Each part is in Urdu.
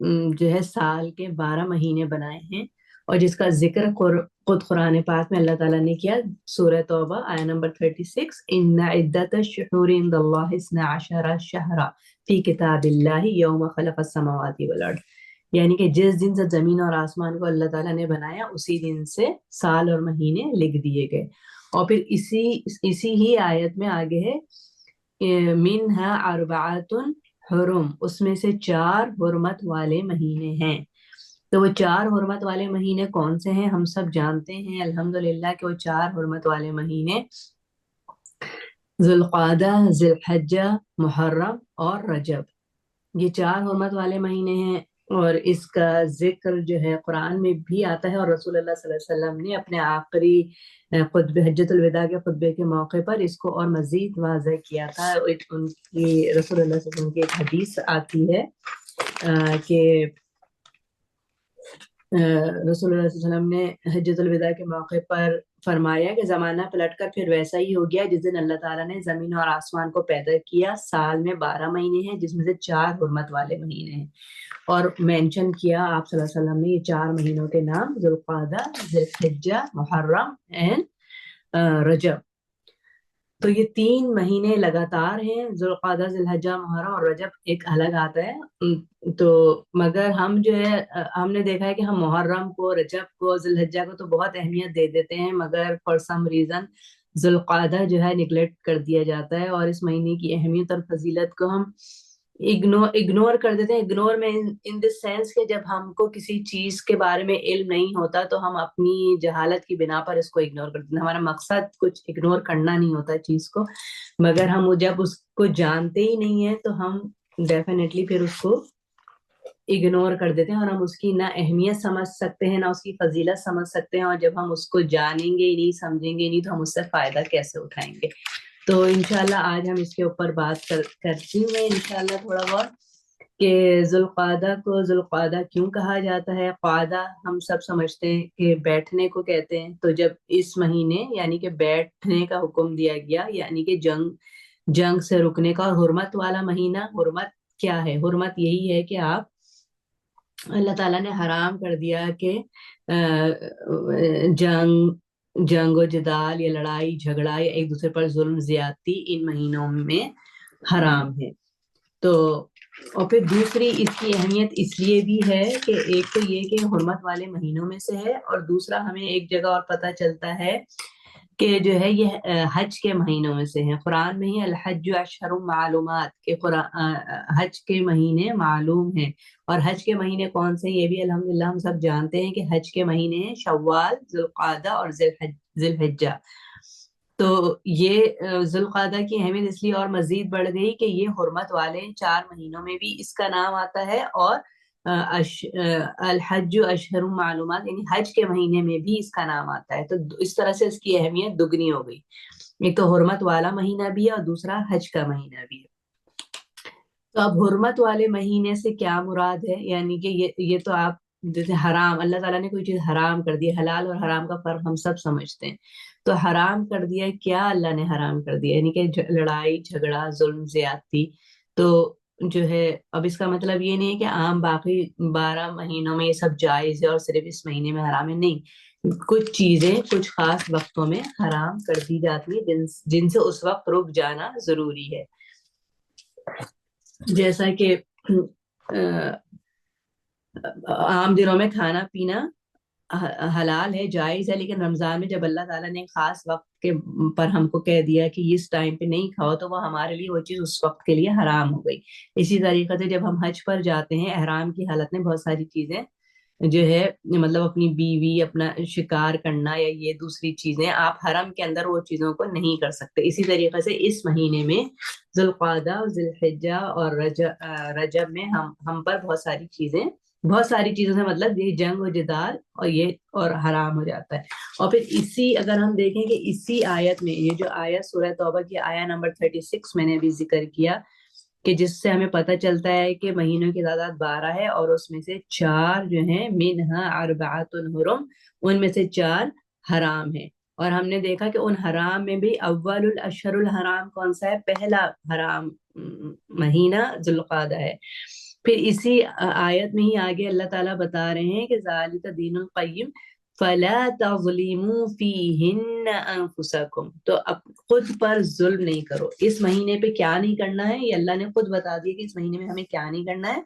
جو ہے سال کے 12 مہینے بنائے ہیں، اور جس کا ذکر خود قرآن پاک میں اللہ تعالیٰ نے کیا، سورہ توبہ آیہ نمبر 36، ان عدت الشہور عند اللہ 12 شہرا فی کتاب اللہ یوم خلق السماوات والارض، یعنی کہ جس دن سے زمین اور آسمان کو اللہ تعالیٰ نے بنایا اسی دن سے سال اور مہینے لکھ دیے گئے۔ اور پھر اسی ہی آیت میں آگے ہے منہا اربعۃ حرم، اس میں سے 4 حرمت والے مہینے ہیں۔ تو وہ 4 حرمت والے مہینے کون سے ہیں؟ ہم سب جانتے ہیں الحمدللہ کہ وہ 4 حرمت والے مہینے ذوالقعدہ، ذی الحجہ، محرم اور رجب، یہ 4 حرمت والے مہینے ہیں۔ اور اس کا ذکر جو ہے قرآن میں بھی آتا ہے، اور رسول اللہ صلی اللہ علیہ وسلم نے اپنے آخری خطبہ حجۃ الوداع کے خطبے کے موقع پر اس کو اور مزید واضح کیا تھا۔ ان کی رسول اللہ صلی اللہ علیہ وسلم کی ایک حدیث آتی ہے کہ رسول اللہ صلی اللہ علیہ وسلم نے حجۃ الوداع کے موقع پر فرمایا کہ زمانہ پلٹ کر پھر ویسا ہی ہو گیا جس دن اللہ تعالیٰ نے زمین اور آسمان کو پیدا کیا، سال میں 12 مہینے ہیں جس میں سے 4 حرمت والے مہینے ہیں، اور مینشن کیا آپ صلی اللہ علیہ وسلم نے یہ 4 مہینوں کے نام ذوالقعدہ، ذی الحجہ، محرم اینڈ رجب۔ تو یہ 3 مہینے لگاتار ہیں، ذوالقعدہ، ذی الحجہ، محرم اور رجب ایک الگ آتا ہے۔ تو مگر ہم جو ہے ہم نے دیکھا ہے کہ ہم محرم کو، رجب کو، ذی الحجہ کو تو بہت اہمیت دے دیتے ہیں، مگر فار سم ریزن ذوالقعدہ جو ہے نگلیکٹ کر دیا جاتا ہے، اور اس مہینے کی اہمیت اور فضیلت کو ہم اگنور کر دیتے ہیں۔ اگنور میں ان دس سینس کہ جب ہم کو کسی چیز کے بارے میں علم نہیں ہوتا تو ہم اپنی جہالت کی بنا پر اس کو اگنور کر دیتے ہیں۔ ہمارا مقصد کچھ اگنور کرنا نہیں ہوتا چیز کو، مگر ہم جب اس کو جانتے ہی نہیں ہیں تو ہم ڈیفینیٹلی پھر اس کو اگنور کر دیتے ہیں، اور ہم اس کی نہ اہمیت سمجھ سکتے ہیں نہ اس کی فضیلت سمجھ سکتے ہیں، اور جب ہم اس کو جانیں گے ہی نہیں، سمجھیں گے ہی نہیں، تو ہم اس سے فائدہ کیسے اٹھائیں گے؟ تو انشاءاللہ آج ہم اس کے اوپر بات کرتی ہوں میں انشاءاللہ تھوڑا بہت، کہ ذوالقعدہ کو ذوالقعدہ کیوں کہا جاتا ہے۔ قعدہ ہم سب سمجھتے ہیں کہ بیٹھنے کو کہتے ہیں، تو جب اس مہینے یعنی کہ بیٹھنے کا حکم دیا گیا، یعنی کہ جنگ سے رکنے کا، اور حرمت والا مہینہ، حرمت کیا ہے؟ حرمت یہی ہے کہ آپ اللہ تعالیٰ نے حرام کر دیا کہ جنگ و جدال یا لڑائی جھگڑا یا ایک دوسرے پر ظلم زیادتی ان مہینوں میں حرام ہے۔ تو اور پھر دوسری اس کی اہمیت اس لیے بھی ہے کہ ایک تو یہ کہ حرمت والے مہینوں میں سے ہے، اور دوسرا ہمیں ایک جگہ اور پتہ چلتا ہے کہ جو ہے یہ حج کے مہینوں میں سے ہیں۔ قرآن میں ہی الحج اشہر معلومات کے حج کے مہینے معلوم ہیں، اور حج کے مہینے کون سے ہیں یہ بھی الحمدللہ ہم سب جانتے ہیں کہ حج کے مہینے ہیں شوال، ذوالقعدہ اور ذی الحجہ۔ تو یہ ذوالقعدہ کی اہمیت اس لیے اور مزید بڑھ گئی کہ یہ حرمت والے 4 مہینوں میں بھی اس کا نام آتا ہے، اور الحج اشہر معلومات یعنی حج کے مہینے میں بھی اس کا نام آتا ہے، تو اس طرح سے اس کی اہمیت دگنی ہو گئی، ایک تو حرمت والا مہینہ بھی ہے اور دوسرا حج کا مہینہ بھی ہے۔ تو اب حرمت والے مہینے سے کیا مراد ہے؟ یعنی کہ یہ تو آپ جیسے حرام، اللہ تعالیٰ نے کوئی چیز حرام کر دی، حلال اور حرام کا فرق ہم سب سمجھتے ہیں، تو حرام کر دیا کیا اللہ نے حرام کر دیا؟ یعنی کہ لڑائی جھگڑا، ظلم زیادتی۔ تو جو ہے اب اس کا مطلب یہ نہیں ہے کہ عام باقی 12 مہینوں میں یہ سب جائز ہے اور صرف اس مہینے میں حرام ہے، نہیں، کچھ چیزیں کچھ خاص وقتوں میں حرام کر دی جاتی ہے جن سے اس وقت رک جانا ضروری ہے، جیسا کہ عام دنوں میں کھانا پینا حلال ہے، جائز ہے، لیکن رمضان میں جب اللہ تعالیٰ نے خاص وقت کے پر ہم کو کہہ دیا کہ اس ٹائم پہ نہیں کھاؤ، تو وہ ہمارے لیے وہ چیز اس وقت کے لیے حرام ہو گئی۔ اسی طریقے سے جب ہم حج پر جاتے ہیں احرام کی حالت میں بہت ساری چیزیں جو ہے مطلب اپنی بیوی، اپنا شکار کرنا یا یہ دوسری چیزیں آپ حرم کے اندر وہ چیزوں کو نہیں کر سکتے۔ اسی طریقے سے اس مہینے میں ذوالقعدہ، ذوالحجہ اور رجب میں ہم پر بہت ساری چیزوں سے مطلب یہ جنگ و جدال اور حرام ہو جاتا ہے۔ اور پھر اگر ہم دیکھیں کہ اسی آیت میں یہ جو آیت سورہ توبہ کی آیت نمبر 36 میں نے بھی ذکر کیا کہ جس سے ہمیں پتہ چلتا ہے کہ مہینوں کی تعداد 12 ہے، اور اس میں سے 4 جو ہیں منہا اربعۃ حرم، ان میں سے 4 حرام ہیں۔ اور ہم نے دیکھا کہ ان حرام میں بھی اول الاشہر الحرام کون سا ہے؟ پہلا حرام مہینہ ذوالقعدہ ہے، پھر اسی آیت میں ہی آگے اللہ تعالیٰ بتا رہے ہیں کہ ذالک دین القیم فلا تظلموا فیہن انفسکم، تو اب خود پر ظلم نہیں کرو۔ اس مہینے پہ کیا نہیں کرنا ہے، یہ اللہ نے خود بتا دیا کہ اس مہینے میں ہمیں کیا نہیں کرنا ہے،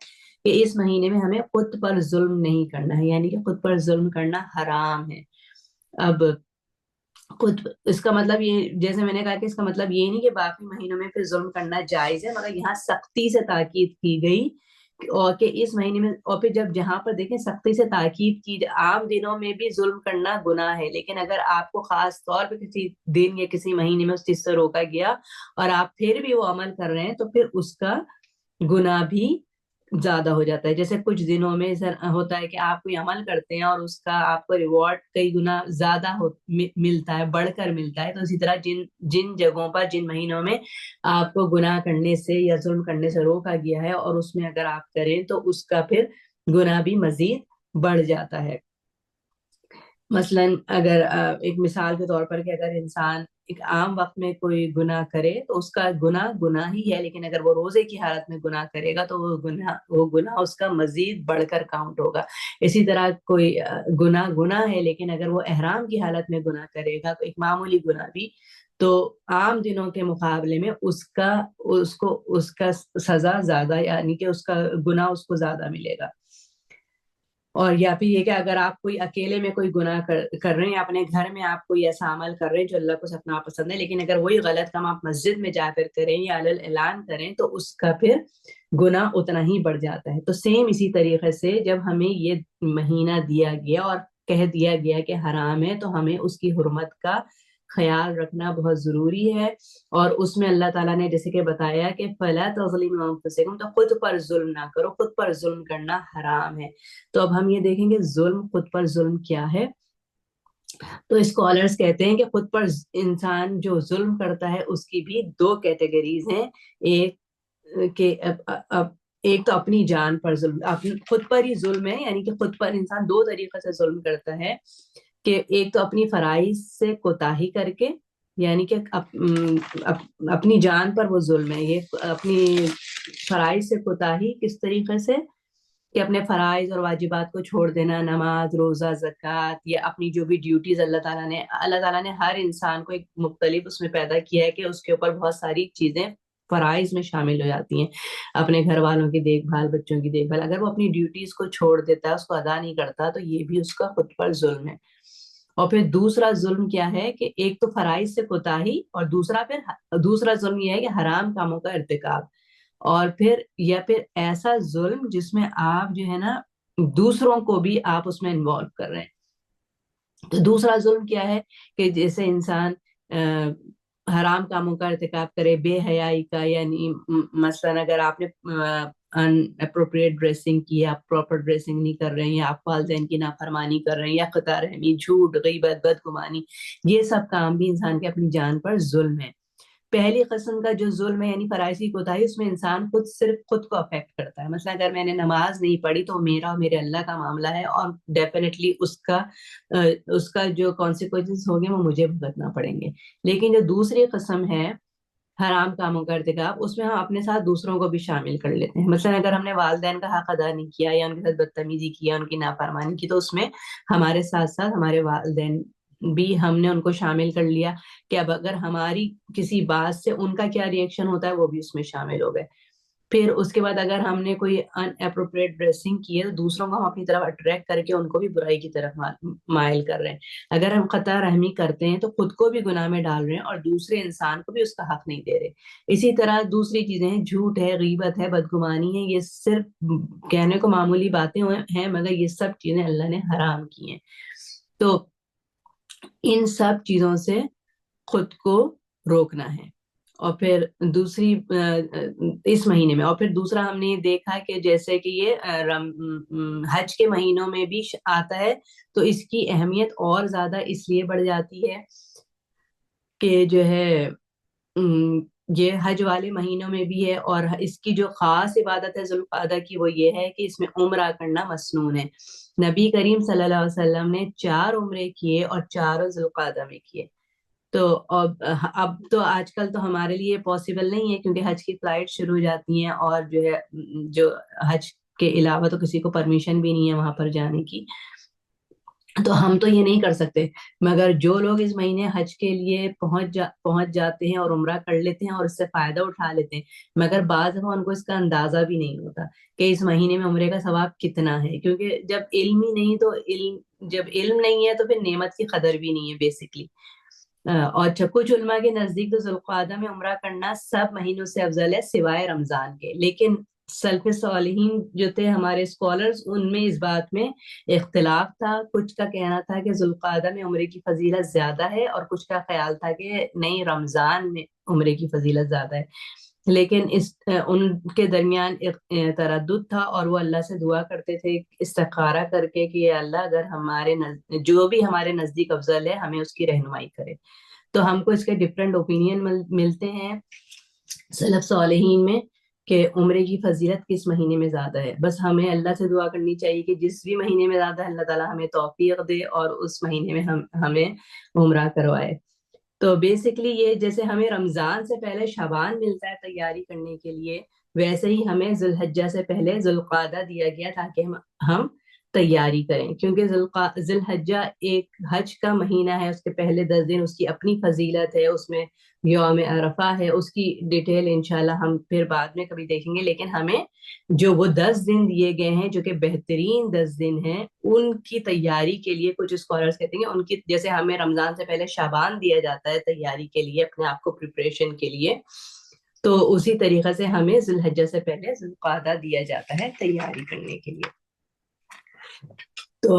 کہ اس مہینے میں ہمیں خود پر ظلم نہیں کرنا ہے، یعنی کہ خود پر ظلم کرنا حرام ہے۔ اب خود اس کا مطلب یہ، جیسے میں نے کہا کہ اس کا مطلب یہ نہیں کہ باقی مہینوں میں پھر ظلم کرنا جائز ہے، مگر یہاں سختی سے تاکید کی گئی اور کہ اس مہینے میں، اور پھر جب جہاں پر دیکھیں سختی سے تاکید کی، عام دنوں میں بھی ظلم کرنا گناہ ہے، لیکن اگر آپ کو خاص طور پہ کسی دن یا کسی مہینے میں اس چیز سے روکا گیا اور آپ پھر بھی وہ عمل کر رہے ہیں تو پھر اس کا گناہ بھی زیادہ ہو جاتا ہے۔ جیسے کچھ دنوں میں ہوتا ہے کہ آپ کوئی عمل کرتے ہیں اور اس کا آپ کو ریوارڈ کئی گنا زیادہ ملتا ہے، بڑھ کر ملتا ہے، تو اسی طرح جن جن جگہوں پر، جن مہینوں میں آپ کو گناہ کرنے سے یا ظلم کرنے سے روکا گیا ہے اور اس میں اگر آپ کریں تو اس کا پھر گناہ بھی مزید بڑھ جاتا ہے۔ مثلا اگر ایک مثال کے طور پر کہ اگر انسان ایک عام وقت میں کوئی گناہ کرے تو اس کا گناہ گناہ ہی ہے، لیکن اگر وہ روزے کی حالت میں گناہ کرے گا تو وہ گناہ اس کا مزید بڑھ کر کاؤنٹ ہوگا۔ اسی طرح کوئی گناہ گناہ ہے، لیکن اگر وہ احرام کی حالت میں گناہ کرے گا تو ایک معمولی گناہ بھی، تو عام دنوں کے مقابلے میں اس کا سزا زیادہ، یعنی کہ اس کا گناہ اس کو زیادہ ملے گا۔ اور یا پھر یہ کہ اگر آپ کوئی اکیلے میں کوئی گناہ کر رہے ہیں، اپنے گھر میں آپ کوئی ایسا عمل کر رہے ہیں جو اللہ کو سب ناپسند ہے، لیکن اگر وہی غلط کام آپ مسجد میں جا کر کریں یا علل اعلان کریں تو اس کا پھر گناہ اتنا ہی بڑھ جاتا ہے۔ تو سیم اسی طریقے سے جب ہمیں یہ مہینہ دیا گیا اور کہہ دیا گیا کہ حرام ہے، تو ہمیں اس کی حرمت کا خیال رکھنا بہت ضروری ہے۔ اور اس میں اللہ تعالیٰ نے جیسے کہ بتایا کہ فَلَا تَظْلِمُوا أَنفُسَكُمْ، تو خود پر ظلم نہ کرو، خود پر ظلم کرنا حرام ہے۔ تو اب ہم یہ دیکھیں گے ظلم، خود پر ظلم کیا ہے۔ تو اسکالرز کہتے ہیں کہ خود پر انسان جو ظلم کرتا ہے اس کی بھی دو کیٹیگریز ہیں۔ ایک کہ ایک تو اپنی جان پر ظلم، خود پر ہی ظلم ہے، یعنی کہ خود پر انسان دو طریقے سے ظلم کرتا ہے، کہ ایک تو اپنی فرائض سے کوتاہی کر کے، یعنی کہ اپنی جان پر وہ ظلم ہے۔ یہ اپنی فرائض سے کوتاہی کس طریقے سے، کہ اپنے فرائض اور واجبات کو چھوڑ دینا، نماز، روزہ، زکوٰۃ، یا اپنی جو بھی ڈیوٹیز اللہ تعالیٰ نے ہر انسان کو ایک مختلف اس میں پیدا کیا ہے کہ اس کے اوپر بہت ساری چیزیں فرائض میں شامل ہو جاتی ہیں، اپنے گھر والوں کی دیکھ بھال، بچوں کی دیکھ بھال۔ اگر وہ اپنی ڈیوٹیز کو چھوڑ دیتا ہے، اس کو ادا نہیں کرتا، تو یہ بھی اس کا خود پر ظلم ہے۔ اور پھر دوسرا ظلم کیا ہے کہ ایک تو فرائض سے کوتاہی، اور دوسرا ظلم یہ ہے کہ حرام کاموں کا ارتکاب، اور پھر ایسا ظلم جس میں آپ جو ہے نا دوسروں کو بھی آپ اس میں انوالو کر رہے ہیں۔ تو دوسرا ظلم کیا ہے کہ جیسے انسان حرام کاموں کا ارتکاب کرے، بے حیائی کا، یعنی مثلا اگر آپ نے ان اپروپریٹ ڈریسنگ کی، آپ پراپر ڈریسنگ نہیں کر رہے ہیں، یا آپ والدین کی نافرمانی کر رہے ہیں، یا قطع رحمی، جھوٹ، غیبت، بدگمانی، یہ سب کام بھی انسان کے اپنی جان پر ظلم ہے۔ پہلی قسم کا جو ظلم ہے، یعنی فرائض کی کوتاہی، اس میں انسان صرف خود کو افیکٹ کرتا ہے۔ مثلا اگر میں نے نماز نہیں پڑھی تو میرا اور میرے اللہ کا معاملہ ہے، اور ڈیفینیٹلی اس کا جو کانسیکوینسز ہوں گے وہ مجھے بھگتنا پڑیں گے۔ لیکن جو دوسری قسم ہے حرام کاموں کا ارتکاب، اس میں ہم اپنے ساتھ دوسروں کو بھی شامل کر لیتے ہیں۔ مثلا اگر ہم نے والدین کا حق ادا نہیں کیا، یا ان کے ساتھ بدتمیزی کیا، ان کی نافرمانی کی، تو اس میں ہمارے ساتھ ساتھ ہمارے والدین بھی، ہم نے ان کو شامل کر لیا، کہ اب اگر ہماری کسی بات سے ان کا کیا ری ایکشن ہوتا ہے وہ بھی اس میں شامل ہو گئے۔ پھر اس کے بعد اگر ہم نے کوئی ان اپروپریٹ ڈریسنگ کی ہے تو دوسروں کو ہم اپنی طرف اٹریکٹ کر کے ان کو بھی برائی کی طرف مائل کر رہے ہیں۔ اگر ہم قطع رحمی کرتے ہیں تو خود کو بھی گناہ میں ڈال رہے ہیں اور دوسرے انسان کو بھی اس کا حق نہیں دے رہے۔ اسی طرح دوسری چیزیں ہیں، جھوٹ ہے، غیبت ہے، بدگمانی ہے، یہ صرف کہنے کو معمولی باتیں ہیں، مگر یہ سب چیزیں اللہ نے حرام کی ہیں۔ تو ان سب چیزوں سے خود کو روکنا ہے۔ اور پھر دوسری اس مہینے میں، اور پھر دوسرا ہم نے دیکھا کہ جیسے کہ یہ حج کے مہینوں میں بھی آتا ہے، تو اس کی اہمیت اور زیادہ اس لیے بڑھ جاتی ہے کہ جو ہے یہ حج والے مہینوں میں بھی ہے، اور اس کی جو خاص عبادت ہے ذوالقعدہ کی، وہ یہ ہے کہ اس میں عمرہ کرنا مسنون ہے۔ نبی کریم صلی اللہ علیہ وسلم نے 4 عمرے کیے اور چاروں ذوالقعدہ میں کیے۔ تو اب تو آج کل تو ہمارے لیے پاسبل نہیں ہے کیونکہ حج کی فلائٹ شروع ہو جاتی ہیں، اور جو ہے جو حج کے علاوہ تو کسی کو پرمیشن بھی نہیں ہے وہاں پر جانے کی، تو ہم تو یہ نہیں کر سکتے۔ مگر جو لوگ اس مہینے حج کے لیے پہنچ جاتے ہیں اور عمرہ کر لیتے ہیں اور اس سے فائدہ اٹھا لیتے ہیں، مگر بعض دفعہ ان کو اس کا اندازہ بھی نہیں ہوتا کہ اس مہینے میں عمرے کا ثواب کتنا ہے، کیونکہ جب علم ہی نہیں تو جب علم نہیں ہے تو پھر نعمت کی قدر بھی نہیں ہے بیسکلی۔ اور کچھ علماء کے نزدیک تو ذوالقعدہ میں عمرہ کرنا سب مہینوں سے افضل ہے سوائے رمضان کے، لیکن سلف صالحین جو تھے ہمارے اسکالرز، ان میں اس بات میں اختلاف تھا۔ کچھ کا کہنا تھا کہ ذوالقعدہ میں عمرے کی فضیلت زیادہ ہے، اور کچھ کا خیال تھا کہ نہیں، رمضان میں عمرے کی فضیلت زیادہ ہے۔ لیکن ان کے درمیان ایک تردد تھا، اور وہ اللہ سے دعا کرتے تھے استخارہ کر کے کہ اے اللہ، اگر جو بھی ہمارے نزدیک افضل ہے ہمیں اس کی رہنمائی کرے۔ تو ہم کو اس کے ڈفرینٹ اوپینین ملتے ہیں سلف صالحین میں کہ عمرے کی فضیلت کس مہینے میں زیادہ ہے۔ بس ہمیں اللہ سے دعا کرنی چاہیے کہ جس بھی مہینے میں زیادہ ہے اللہ تعالیٰ ہمیں توفیق دے اور اس مہینے میں ہمیں عمرہ کروائے۔ تو بیسکلی یہ جیسے ہمیں رمضان سے پہلے شعبان ملتا ہے تیاری کرنے کے لیے، ویسے ہی ہمیں ذوالحجہ سے پہلے ذوالقعدہ دیا گیا تاکہ ہم تیاری کریں، کیونکہ ذوالحجہ ایک حج کا مہینہ ہے، اس کے پہلے 10 دن اس کی اپنی فضیلت ہے، اس میں یوم عرفہ ہے، اس کی ڈیٹیل انشاءاللہ ہم پھر بعد میں کبھی دیکھیں گے۔ لیکن ہمیں جو وہ 10 دن دیے گئے ہیں جو کہ بہترین 10 دن ہیں، ان کی تیاری کے لیے کچھ اسکالرس کہتے ہیں ان کی، جیسے ہمیں رمضان سے پہلے شعبان دیا جاتا ہے تیاری کے لیے، اپنے آپ کو پریپریشن کے لیے، تو اسی طریقے سے ہمیں ذوالحجہ سے پہلے ذوالقعدہ دیا جاتا ہے تیاری کرنے کے لیے۔ تو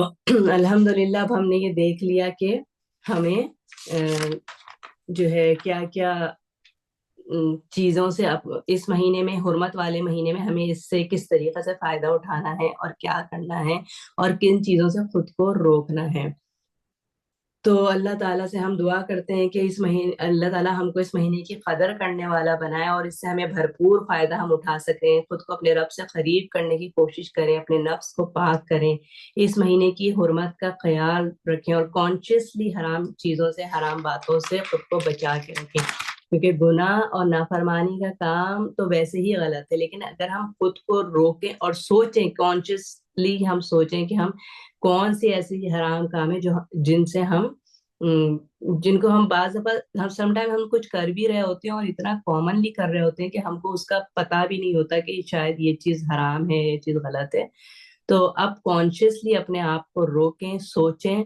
الحمدللہ اب ہم نے یہ دیکھ لیا کہ ہمیں جو ہے کیا کیا چیزوں سے اب اس مہینے میں، حرمت والے مہینے میں، ہمیں اس سے کس طریقے سے فائدہ اٹھانا ہے اور کیا کرنا ہے اور کن چیزوں سے خود کو روکنا ہے۔ تو اللہ تعالیٰ سے ہم دعا کرتے ہیں کہ اس مہینے اللہ تعالیٰ ہم کو اس مہینے کی قدر کرنے والا بنائے، اور اس سے ہمیں بھرپور فائدہ ہم اٹھا سکیں، خود کو اپنے رب سے قریب کرنے کی کوشش کریں، اپنے نفس کو پاک کریں، اس مہینے کی حرمت کا خیال رکھیں، اور کانشیسلی حرام چیزوں سے، حرام باتوں سے خود کو بچا کے رکھیں، کیونکہ گناہ اور نافرمانی کا کام تو ویسے ہی غلط ہے، لیکن اگر ہم خود کو روکیں اور سوچیں، کانشیسلی ہم سوچیں کہ ہم کون سی ایسی حرام کام ہے جن کو ہم بعض دفعہ سم ٹائم ہم کچھ کر بھی رہے ہوتے ہیں اور اتنا کامنلی کر رہے ہوتے ہیں کہ ہم کو اس کا پتہ بھی نہیں ہوتا کہ شاید یہ چیز حرام ہے، یہ چیز غلط ہے۔ تو اب کانشیسلی اپنے آپ کو روکیں، سوچیں،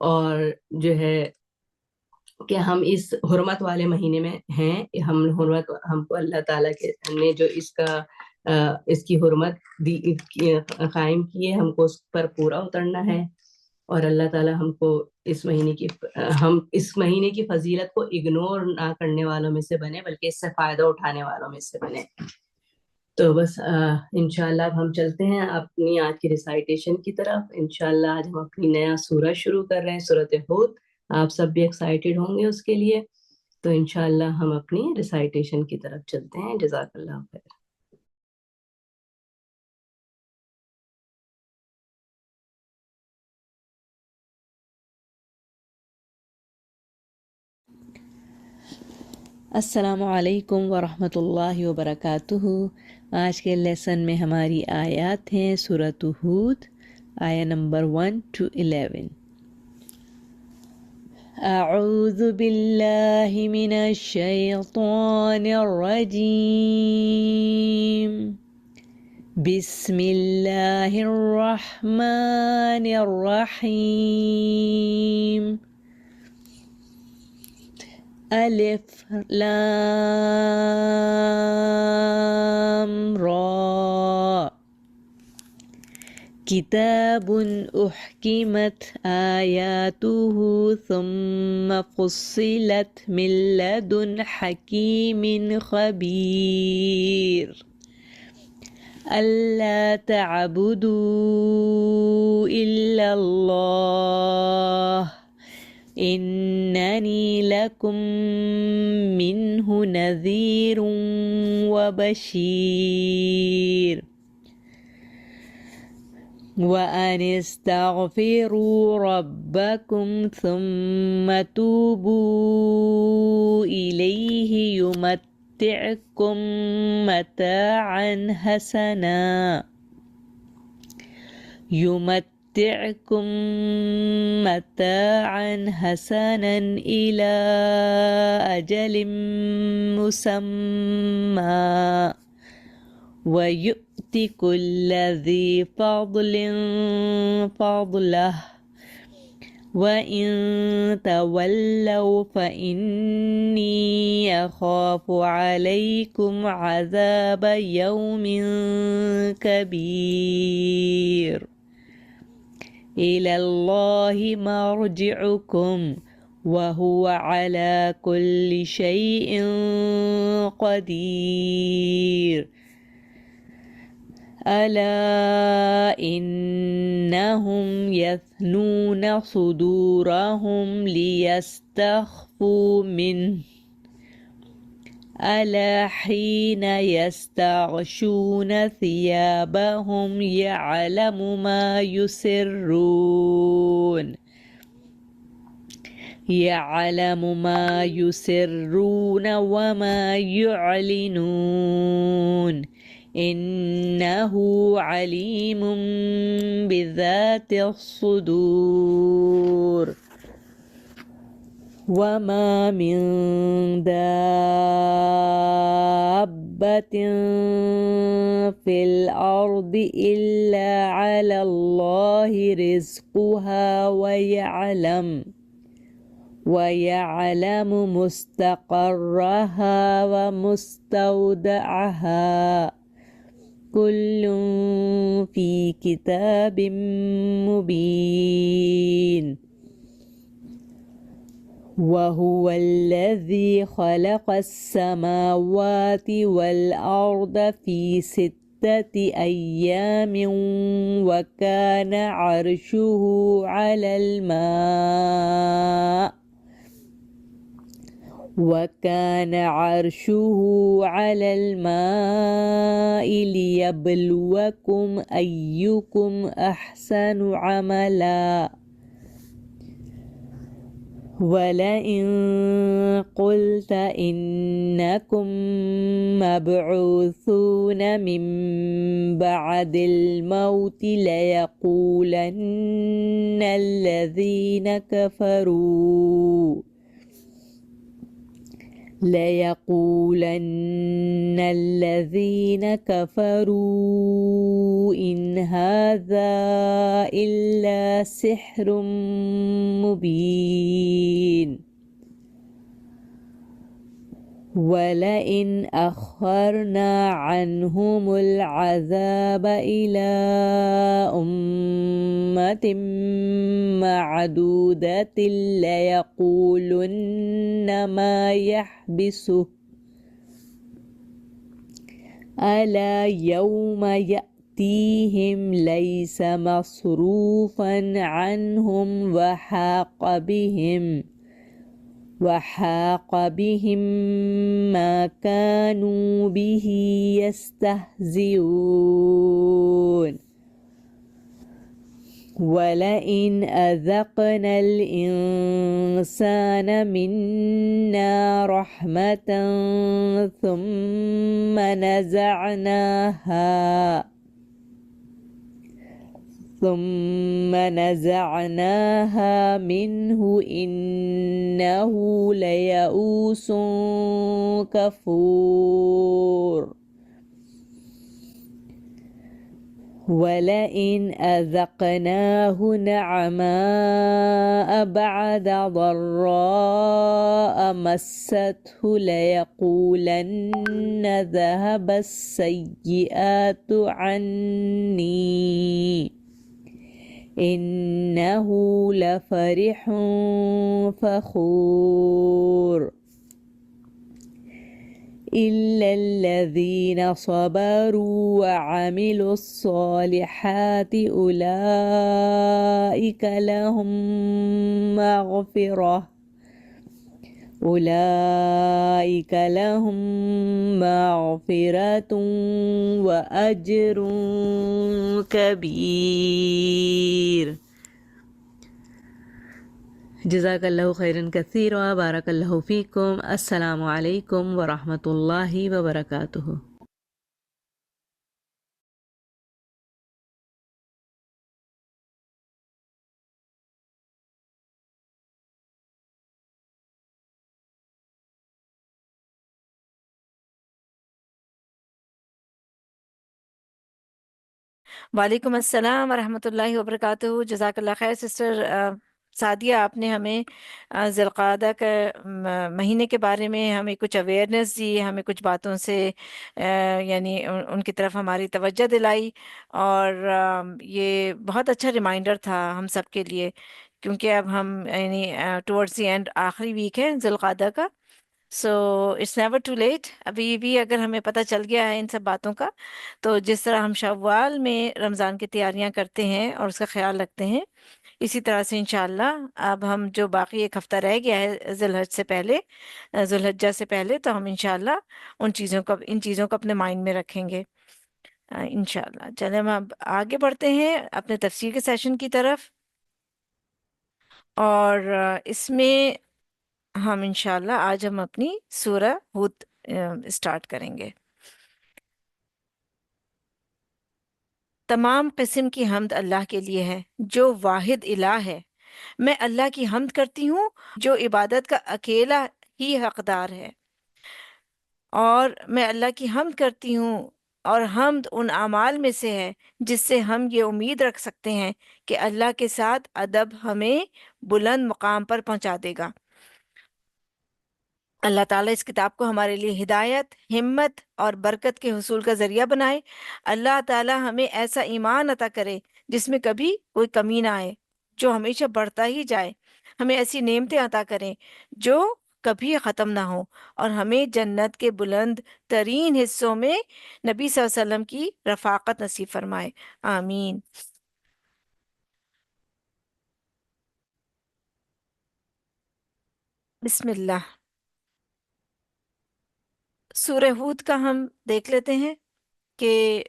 اور جو ہے کہ ہم اس حرمت والے مہینے میں ہیں، ہم کو اللہ تعالیٰ نے جو اس کی حرمت قائم کی ہے، ہم کو اس پر پورا اترنا ہے، اور اللہ تعالیٰ ہم کو اس مہینے کی فضیلت کو اگنور نہ کرنے والوں میں سے بنے، بلکہ اس سے فائدہ اٹھانے والوں میں سے بنے۔ تو بس انشاءاللہ اب ہم چلتے ہیں اپنی آج کی ریسائٹیشن کی طرف۔ انشاءاللہ آج ہم اپنی نیا سورہ شروع کر رہے ہیں، سورۃ ہود۔ آپ سب بھی ایکسائٹیڈ ہوں گے اس کے لیے، تو انشاءاللہ ہم اپنی ریسائٹیشن کی طرف چلتے ہیں۔ جزاک اللہ خیر۔ السلام علیکم ورحمۃ اللہ وبرکاتہ۔ آج کے لیسن میں ہماری آیات ہیں سورۃ ہود، آیا نمبر 1 to 11۔ اعوذ باللہ من الشیطان الرجیم، بسم اللہ الرحمن الرحیم۔ الف لام را، کتاب احکمت آیاتہ ثم فصلت من لدن حکیم خبیر، الا تعبدوا الا اللہ اننی لکم منہ نذیر وبشیر۔ وأن استغفروا ربكم ثم توبوا إليه يمتعكم متاعا حسنا إلى أجل مسمى ويؤت كل ذي فضل فضله وإن تولوا فإني أخاف عليكم عذاب يوم كبير إلى الله مرجعكم وهو على كل شيء قدير ألا إنهم يثنون صدورهم ليستخفوا منه ألا حين يستغشون ثيابهم يعلم ما يسرون وما يعلنون إنه عليم بذات الصدور وما من دابة في الأرض إلا على الله رزقها ويعلم مستقرها ومستودعها كل في كتاب مبين وهو الذي خلق السماوات والأرض في 6 أيام وكان عرشه على الماء ليبلوكم أيكم أحسن عملا ولئن قلت إنكم مبعوثون من بعد الموت ليقولن الذين كفروا إن هذا إلا سحر مبين ولئن أخرنا عنهم العذاب إلى أمة معدودة ليقولن ما يحبسه ألا يوم يأتيهم ليس مصروفا عنهم وحاق بهم ما كانوا به يستهزئون ولئن أذقنا الإنسان منا رحمة ثم نزعناها منه إنه ليئوس كفور ولئن أذقناه نعماء بعد ضراء مسته ليقولن ذهب السيئات عني إنه لفرح فخور إلا الذين صبروا وعملوا الصالحات أولئك لهم أولئك لهم مغفرة وأجر كبير. جزاک اللہ خیرن کثیرا، بارک اللہ فیکم. السلام علیکم ورحمۃ اللہ وبرکاتہ. وعلیکم السلام ورحمۃ اللہ وبرکاتہ. جزاک اللہ خیر سسٹر سعدیہ، آپ نے ہمیں ذی القعدہ کے مہینے کے بارے میں ہمیں کچھ اویئرنیس دی، ہمیں کچھ باتوں سے یعنی ان کی طرف ہماری توجہ دلائی، اور یہ بہت اچھا ریمائنڈر تھا ہم سب کے لیے، کیونکہ اب ہم یعنی ٹورڈز دی اینڈ آخری ویک ہے ذی القعدہ کا. So it's never too late. ابھی بھی اگر ہمیں پتہ چل گیا ہے ان سب باتوں کا، تو جس طرح ہم شوال میں رمضان کی تیاریاں کرتے ہیں اور اس کا خیال رکھتے ہیں، اسی طرح سے انشاءاللہ اب ہم جو باقی ایک ہفتہ رہ گیا ہے ذی الحج سے پہلے، ذی الحجہ سے پہلے، تو ہم انشاءاللہ ان چیزوں کو اپنے مائنڈ میں رکھیں گے انشاءاللہ. چلیں ہم اب آگے بڑھتے ہیں اپنے تفسیر کے سیشن کی طرف، اور اس میں ہم انشاءاللہ آج ہم اپنی سورہ ہود اسٹارٹ کریں گے. تمام قسم کی حمد اللہ کے لیے ہے جو واحد الہ ہے. میں اللہ کی حمد کرتی ہوں جو عبادت کا اکیلا ہی حقدار ہے، اور میں اللہ کی حمد کرتی ہوں، اور حمد ان اعمال میں سے ہے جس سے ہم یہ امید رکھ سکتے ہیں کہ اللہ کے ساتھ ادب ہمیں بلند مقام پر پہنچا دے گا. اللہ تعالیٰ اس کتاب کو ہمارے لیے ہدایت، ہمت اور برکت کے حصول کا ذریعہ بنائے. اللہ تعالیٰ ہمیں ایسا ایمان عطا کرے جس میں کبھی کوئی کمی نہ آئے، جو ہمیشہ بڑھتا ہی جائے. ہمیں ایسی نعمتیں عطا کریں جو کبھی ختم نہ ہوں، اور ہمیں جنت کے بلند ترین حصوں میں نبی صلی اللہ علیہ وسلم کی رفاقت نصیب فرمائے. آمین. بسم اللہ. سورہ ہود کا ہم دیکھ لیتے ہیں کہ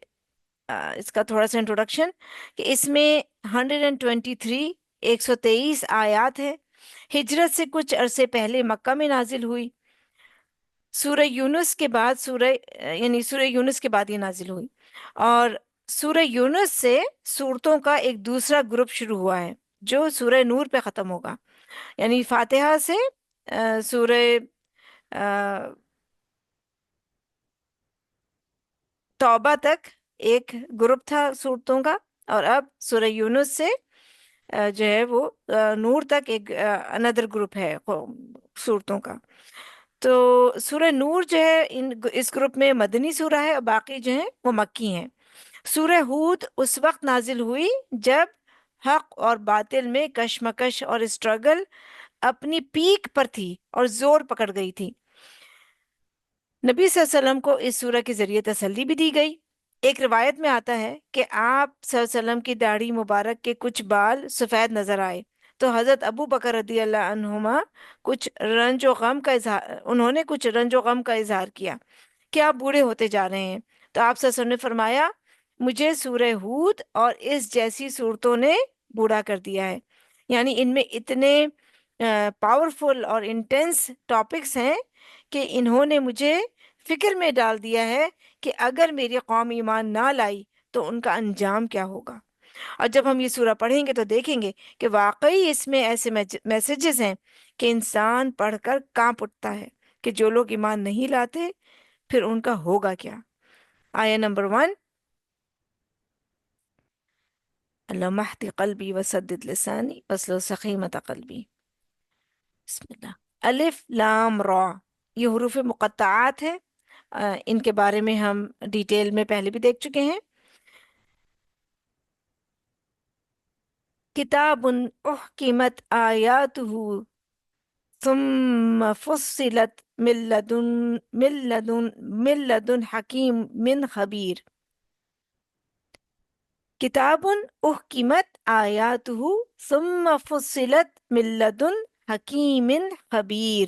اس کا تھوڑا سا انٹروڈکشن، کہ اس میں 123 123 آیات ہے. ہجرت سے کچھ عرصے پہلے مکہ میں نازل ہوئی. سورہ یونس کے بعد سورہ یونس کے بعد یہ نازل ہوئی، اور سورہ یونس سے صورتوں کا ایک دوسرا گروپ شروع ہوا ہے جو سورہ نور پہ ختم ہوگا. یعنی فاتحہ سے سورہ توبہ تک ایک گروپ تھا صورتوں کا، اور اب سورہ یونس سے جو ہے وہ نور تک ایک اندر گروپ ہے صورتوں کا. تو سورہ نور جو ہے اس گروپ میں مدنی سورہ ہے، اور باقی جو ہیں وہ مکی ہیں. سورہ ہود اس وقت نازل ہوئی جب حق اور باطل میں کشمکش اور اسٹرگل اپنی پیک پر تھی اور زور پکڑ گئی تھی. نبی صلی اللہ علیہ وسلم کو اس سورہ کے ذریعے تسلی بھی دی گئی. ایک روایت میں آتا ہے کہ آپ صلی اللہ علیہ وسلم کی داڑھی مبارک کے کچھ بال سفید نظر آئے، تو حضرت ابو بکر رضی اللہ عنہما انہوں نے کچھ رنج و غم کا اظہار کیا کہ آپ بوڑھے ہوتے جا رہے ہیں. تو آپ صلی اللہ علیہ وسلم نے فرمایا، مجھے سورہ ہود اور اس جیسی صورتوں نے بوڑھا کر دیا ہے. یعنی ان میں اتنے پاورفل اور انٹینس ٹاپکس ہیں کہ انہوں نے مجھے فکر میں ڈال دیا ہے کہ اگر میری قوم ایمان نہ لائی تو ان کا انجام کیا ہوگا. اور جب ہم یہ سورہ پڑھیں گے تو دیکھیں گے کہ واقعی اس میں ایسے میسیجز ہیں کہ انسان پڑھ کر کانپ اٹھتا ہے کہ جو لوگ ایمان نہیں لاتے پھر ان کا ہوگا کیا. آیہ نمبر 1، اللہم اہد قلبی وسدد لسانی واسلل سخیمۃ قلبی. بسم اللہ. الف لام را، یہ حروف مقطعات ہیں. ان کے بارے میں ہم ڈیٹیل میں پہلے بھی دیکھ چکے ہیں. کتاب احکمت آیاتہ ثم فصلت من لدن حکیم من خبیر. کتاب احکمت آیاتہ ثم فصلت من لدن حکیم خبیر.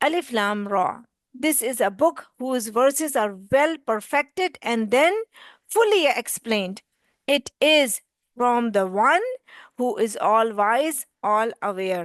Alif Lam Ra. This is a book whose verses are well perfected and then fully explained. It is from the one who is all wise, all aware.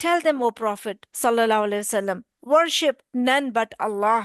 Tell them, O Prophet sallallahu alaihi wasallam, worship none but Allah.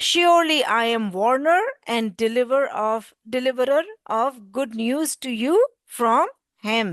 Surely I am warner and deliverer of good news to you from him.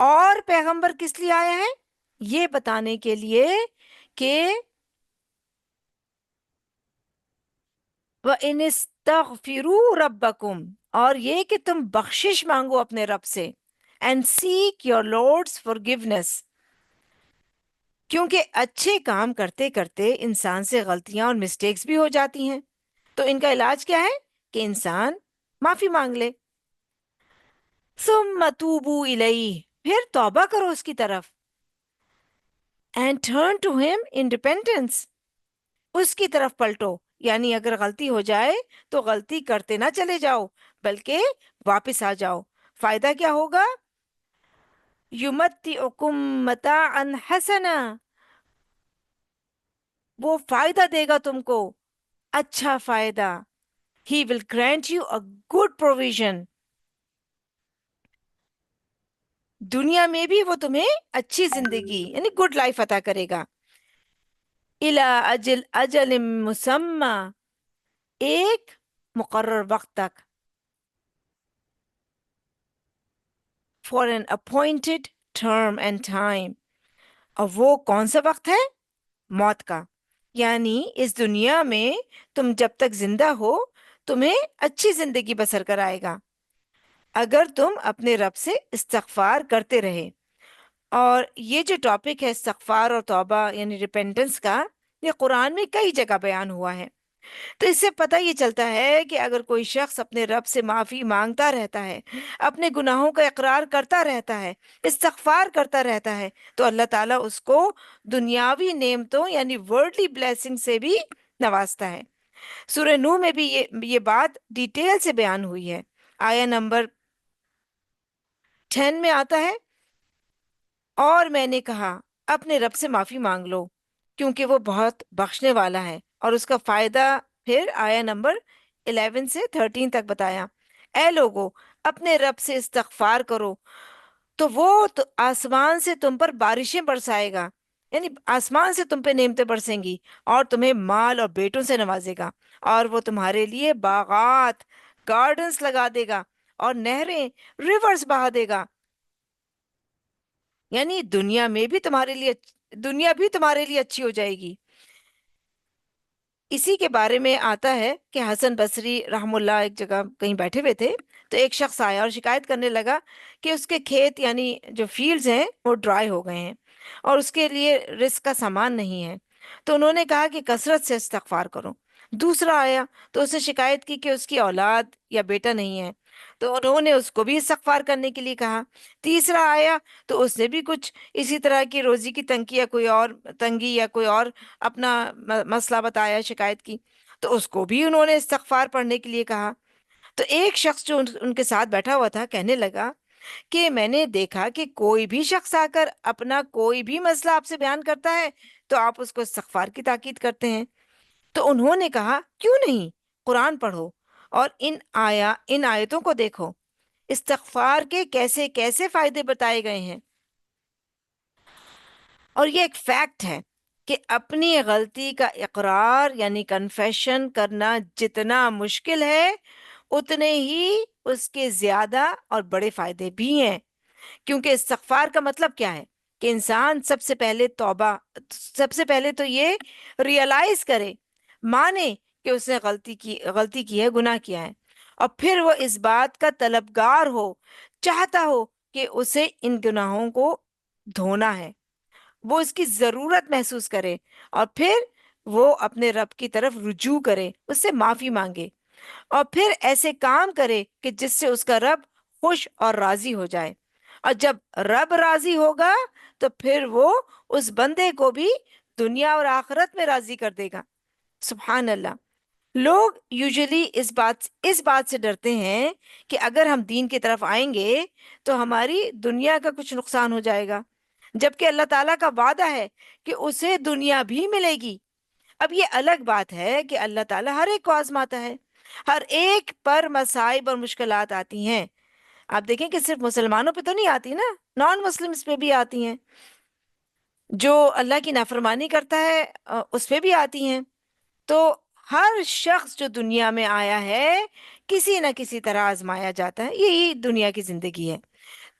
اور پیغمبر کس لیے آیا ہے؟ یہ بتانے کے لیے کہ وَإِنِ اسْتَغْفِرُوا رَبَّكُمْ، اور یہ کہ تم بخشش مانگو اپنے رب سے، and seek your Lord's forgiveness، کیونکہ اچھے کام کرتے کرتے انسان سے غلطیاں اور مسٹیکس بھی ہو جاتی ہیں، تو ان کا علاج کیا ہے کہ انسان معافی مانگ لے۔ ثُمَّ تُوبُوا إِلَيْهِ، پھر توبہ کرو اس کی طرف، and turn to him in repentance، اس کی طرف پلٹو، یعنی اگر غلطی ہو جائے تو غلطی کرتے نہ چلے جاؤ بلکہ واپس آ جاؤ۔ فائدہ کیا ہوگا؟ یمتعکم متاعا حسنا، وہ فائدہ دے گا تم کو، اچھا فائدہ۔ He will grant you a good provision، دنیا میں بھی وہ تمہیں اچھی زندگی یعنی گڈ لائف عطا کرے گا۔ الی اجل مسمى، ایک مقرر وقت تک، for an appointed term and time، اور وہ کون سا وقت ہے؟ موت کا، یعنی اس دنیا میں تم جب تک زندہ ہو تمہیں اچھی زندگی بسر کرائے گا اگر تم اپنے رب سے استغفار کرتے رہے۔ اور یہ جو ٹاپک ہے استغفار اور توبہ یعنی ریپینٹنس کا، یہ قرآن میں کئی جگہ بیان ہوا ہے۔ تو اس سے پتہ یہ چلتا ہے کہ اگر کوئی شخص اپنے رب سے معافی مانگتا رہتا ہے، اپنے گناہوں کا اقرار کرتا رہتا ہے، استغفار کرتا رہتا ہے، تو اللہ تعالیٰ اس کو دنیاوی نعمتوں یعنی ورلڈلی بلیسنگ سے بھی نوازتا ہے۔ سورہ نوح میں بھی یہ بات ڈیٹیل سے بیان ہوئی ہے۔ آیا نمبر 10 میں آتا ہے، اور میں نے کہا اپنے رب سے معافی مانگ لو کیونکہ وہ بہت بخشنے والا ہے، اور اس کا فائدہ پھر آیا نمبر 11 سے 13 تک بتایا۔ اے لوگو اپنے رب سے استغفار کرو تو وہ آسمان سے تم پر بارشیں برسائے گا، یعنی آسمان سے تم پہ نعمتیں برسیں گی، اور تمہیں مال اور بیٹوں سے نوازے گا، اور وہ تمہارے لیے باغات گارڈنز لگا دے گا اور نہریں ریورز بہا دے گا، یعنی دنیا بھی تمہارے لیے اچھی ہو جائے گی۔ اسی کے بارے میں آتا ہے کہ حسن بصری رحم اللہ ایک جگہ کہیں بیٹھے ہوئے تھے، تو ایک شخص آیا اور شکایت کرنے لگا کہ اس کے کھیت یعنی جو فیلڈز ہیں وہ ڈرائی ہو گئے ہیں اور اس کے لیے رزق کا سامان نہیں ہے۔ تو انہوں نے کہا کہ کثرت سے استغفار کرو۔ دوسرا آیا تو اس نے شکایت کی کہ اس کی اولاد یا بیٹا نہیں ہے، تو انہوں نے اس کو بھی استغفار کرنے کے لیے کہا۔ تیسرا آیا تو اس نے بھی کچھ اسی طرح کی روزی کی تنگی یا کوئی اور اپنا مسئلہ بتایا، شکایت کی، تو اس کو بھی انہوں نے استغفار پڑھنے کے لیے کہا۔ تو ایک شخص جو ان کے ساتھ بیٹھا ہوا تھا کہنے لگا کہ میں نے دیکھا کہ کوئی بھی شخص آ کر اپنا کوئی بھی مسئلہ آپ سے بیان کرتا ہے تو آپ اس کو استغفار کی تاکید کرتے ہیں۔ تو انہوں نے کہا کیوں نہیں، قرآن پڑھو اور ان آیتوں کو دیکھو، استغفار کے کیسے کیسے فائدے بتائے گئے ہیں۔ اور یہ ایک فیکٹ ہے کہ اپنی غلطی کا اقرار یعنی کنفیشن کرنا جتنا مشکل ہے اتنے ہی اس کے زیادہ اور بڑے فائدے بھی ہیں، کیونکہ استغفار کا مطلب کیا ہے کہ انسان سب سے پہلے تو یہ ریئلائز کرے، مانے کہ اس نے غلطی کی ہے، گناہ کیا ہے، اور پھر وہ اس بات کا طلبگار ہو، چاہتا ہو کہ اسے ان گناہوں کو دھونا ہے، وہ اس کی ضرورت محسوس کرے، اور پھر وہ اپنے رب کی طرف رجوع کرے، اس سے معافی مانگے، اور پھر ایسے کام کرے کہ جس سے اس کا رب خوش اور راضی ہو جائے۔ اور جب رب راضی ہوگا تو پھر وہ اس بندے کو بھی دنیا اور آخرت میں راضی کر دے گا۔ سبحان اللہ۔ لوگ یوزلی اس بات سے ڈرتے ہیں کہ اگر ہم دین کی طرف آئیں گے تو ہماری دنیا کا کچھ نقصان ہو جائے گا، جبکہ اللہ تعالیٰ کا وعدہ ہے کہ اسے دنیا بھی ملے گی۔ اب یہ الگ بات ہے کہ اللہ تعالیٰ ہر ایک کو آزماتا ہے، ہر ایک پر مصائب اور مشکلات آتی ہیں۔ آپ دیکھیں کہ صرف مسلمانوں پہ تو نہیں آتی نا، نان مسلمس پہ بھی آتی ہیں، جو اللہ کی نافرمانی کرتا ہے اس پہ بھی آتی ہیں۔ تو ہر شخص جو دنیا میں آیا ہے کسی نہ کسی طرح آزمایا جاتا ہے، یہی دنیا کی زندگی ہے۔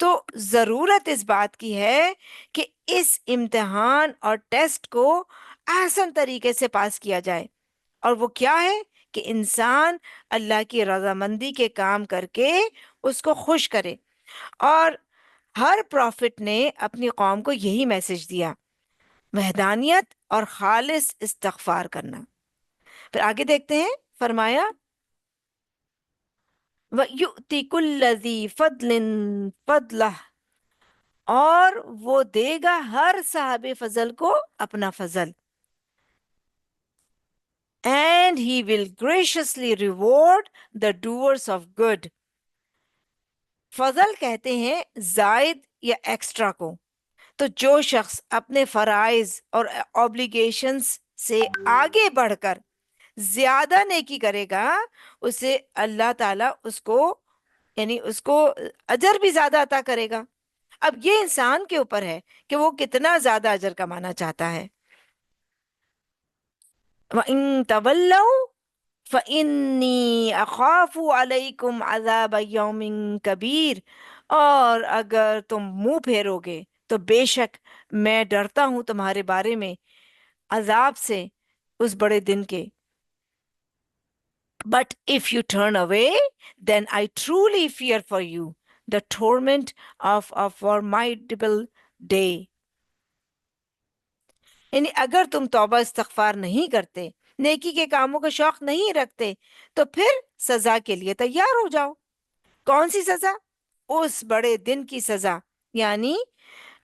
تو ضرورت اس بات کی ہے کہ اس امتحان اور ٹیسٹ کو آسان طریقے سے پاس کیا جائے، اور وہ کیا ہے کہ انسان اللہ کی رضامندی کے کام کر کے اس کو خوش کرے۔ اور ہر پروفٹ نے اپنی قوم کو یہی میسج دیا، وحدانیت اور خالص استغفار کرنا۔ پھر آگے دیکھتے ہیں، فرمایا وَيُؤْتِ كُلَّ ذِي فَضْلٍ فَضْلَهُ، اور وہ دے گا ہر صاحب فضل کو اپنا فضل، and he will graciously reward the doers of good۔ فضل کہتے ہیں زائد یا ایکسٹرا کو۔ تو جو شخص اپنے فرائض اور اوبلیگیشنز سے آگے بڑھ کر زیادہ نیکی کرے گا، اسے اللہ تعالیٰ اس کو اجر بھی زیادہ عطا کرے گا۔ اب یہ انسان کے اوپر ہے کہ وہ کتنا زیادہ اجر کمانا چاہتا ہے۔ وَإِن تَوَلَّوْا فَإِنِّي أَخَافُ عَلَيْكُمْ عَذَابَ يَوْمٍ كَبِيرٍ، اور اگر تم منہ پھیرو گے تو بے شک میں ڈرتا ہوں تمہارے بارے میں عذاب سے، اس بڑے دن کے۔ But if you turn away, then I truly fear for you the torment of a formidable day۔ یعنی اگر تم توبہ استغفار نہیں کرتے، نیکی کے کاموں کا شوق نہیں رکھتے، تو پھر سزا کے لیے تیار ہو جاؤ۔ کون سی سزا؟ اس بڑے دن کی سزا۔ یعنی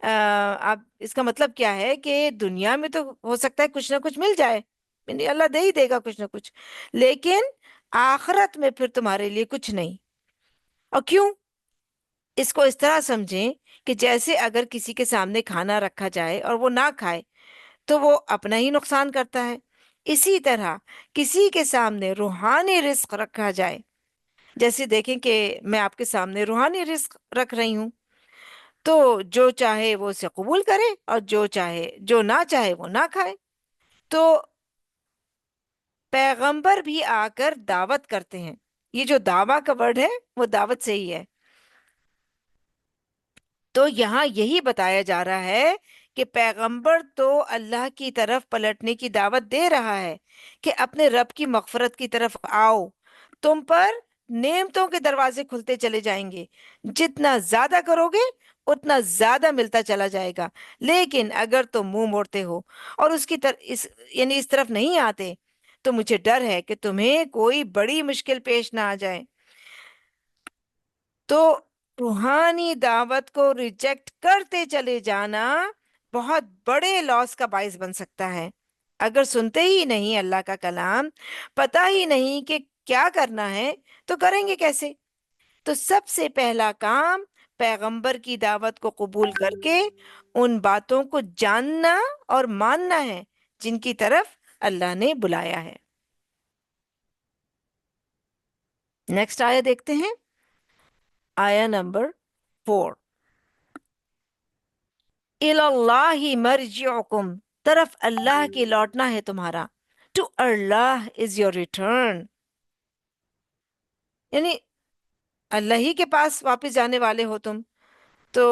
اب اس کا مطلب کیا ہے کہ دنیا میں تو ہو سکتا ہے کچھ نہ کچھ مل جائے، یعنی اللہ دے ہی دے گا کچھ نہ کچھ، لیکن آخرت میں پھر تمہارے لیے کچھ نہیں۔ اور کیوں؟ اس کو اس طرح سمجھیں کہ جیسے اگر کسی کے سامنے کھانا رکھا جائے اور وہ نہ کھائے تو وہ اپنا ہی نقصان کرتا ہے، اسی طرح کسی کے سامنے روحانی رزق رکھا جائے، جیسے دیکھیں کہ میں آپ کے سامنے روحانی رزق رکھ رہی ہوں، تو جو چاہے وہ اسے قبول کرے اور جو نہ چاہے وہ نہ کھائے۔ تو پیغمبر بھی آ کر دعوت کرتے ہیں، یہ جو دعویٰ کا ورڈ ہے وہ دعوت سے ہی ہے۔ تو یہاں یہی بتایا جا رہا ہے کہ پیغمبر تو اللہ کی طرف پلٹنے کی دعوت دے رہا ہے کہ اپنے رب کی مغفرت کی طرف آؤ، تم پر نعمتوں کے دروازے کھلتے چلے جائیں گے، جتنا زیادہ کرو گے اتنا زیادہ ملتا چلا جائے گا، لیکن اگر تم منہ موڑتے ہو اور اس کی اس طرف نہیں آتے تو مجھے ڈر ہے کہ تمہیں کوئی بڑی مشکل پیش نہ آ جائے۔ تو روحانی دعوت کو ریجیکٹ کرتے چلے جانا بہت بڑے لاس کا باعث بن سکتا ہے۔ اگر سنتے ہی نہیں اللہ کا کلام، پتہ ہی نہیں کہ کیا کرنا ہے، تو کریں گے کیسے؟ تو سب سے پہلا کام پیغمبر کی دعوت کو قبول کر کے ان باتوں کو جاننا اور ماننا ہے جن کی طرف اللہ نے بلایا ہے۔ نیکسٹ آیت دیکھتے ہیں، آیا نمبر 4۔ اِلَى اللَّهِ مَرْجِعُكُمْ، طرف اللہ کے لوٹنا ہے تمہارا۔ To Allah is your return, یعنی اللہ ہی کے پاس واپس جانے والے ہو تم، تو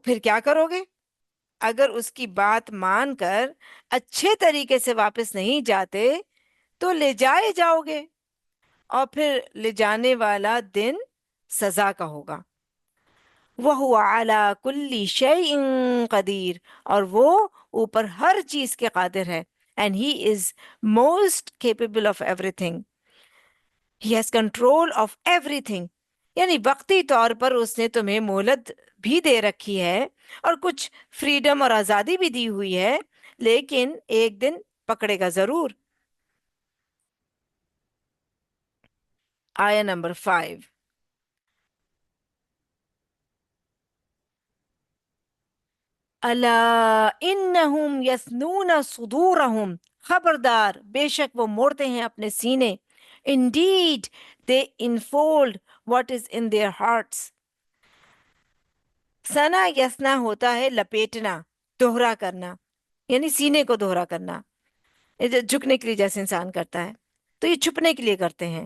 پھر کیا کرو گے؟ اگر اس کی بات مان کر اچھے طریقے سے واپس نہیں جاتے تو لے جائے جاؤ گے، اور پھر لے جانے والا دن سزا کا ہوگا۔ وَهُوَ عَلَى كُلِّ شَيْءٍ قَدِيرٌ، اور وہ اوپر ہر چیز کے قادر ہے۔ And he is most capable of everything. He has control of everything. یعنی وقتی طور پر اس نے تمہیں مہلت بھی دے رکھی ہے اور کچھ فریڈم اور آزادی بھی دی ہوئی ہے، لیکن ایک دن پکڑے گا ضرور۔ آیا نمبر 5۔ الا انہم یثنون صدورہم، خبردار بے شک وہ موڑتے ہیں اپنے سینے۔ Indeed they enfold what is in their hearts۔ سنا یسنا ہوتا ہے لپیٹنا، دوہرا کرنا، یعنی سینے کو دوہرا کرنا، یہ جو جھکنے کے لیے جیسے انسان کرتا ہے، تو یہ چھپنے کے لیے کرتے ہیں۔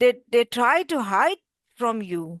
they try to hide from you.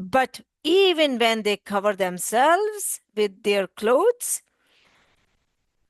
But even when they cover themselves with their clothes,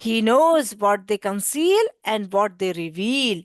He knows what they conceal and what they reveal.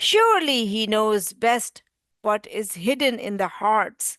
Surely he knows best what is hidden in the hearts.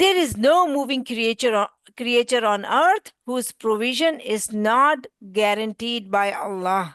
There is no moving creature on earth whose provision is not guaranteed by Allah.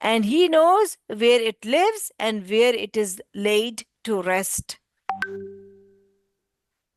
And he knows where it lives and where it is laid to rest.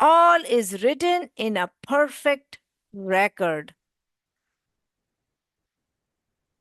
All is written in a perfect record.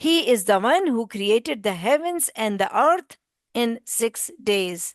He is the one who created the heavens and the earth in 6 days.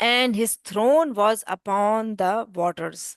And his throne was upon the waters.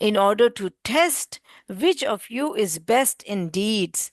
In order to test which of you is best in deeds.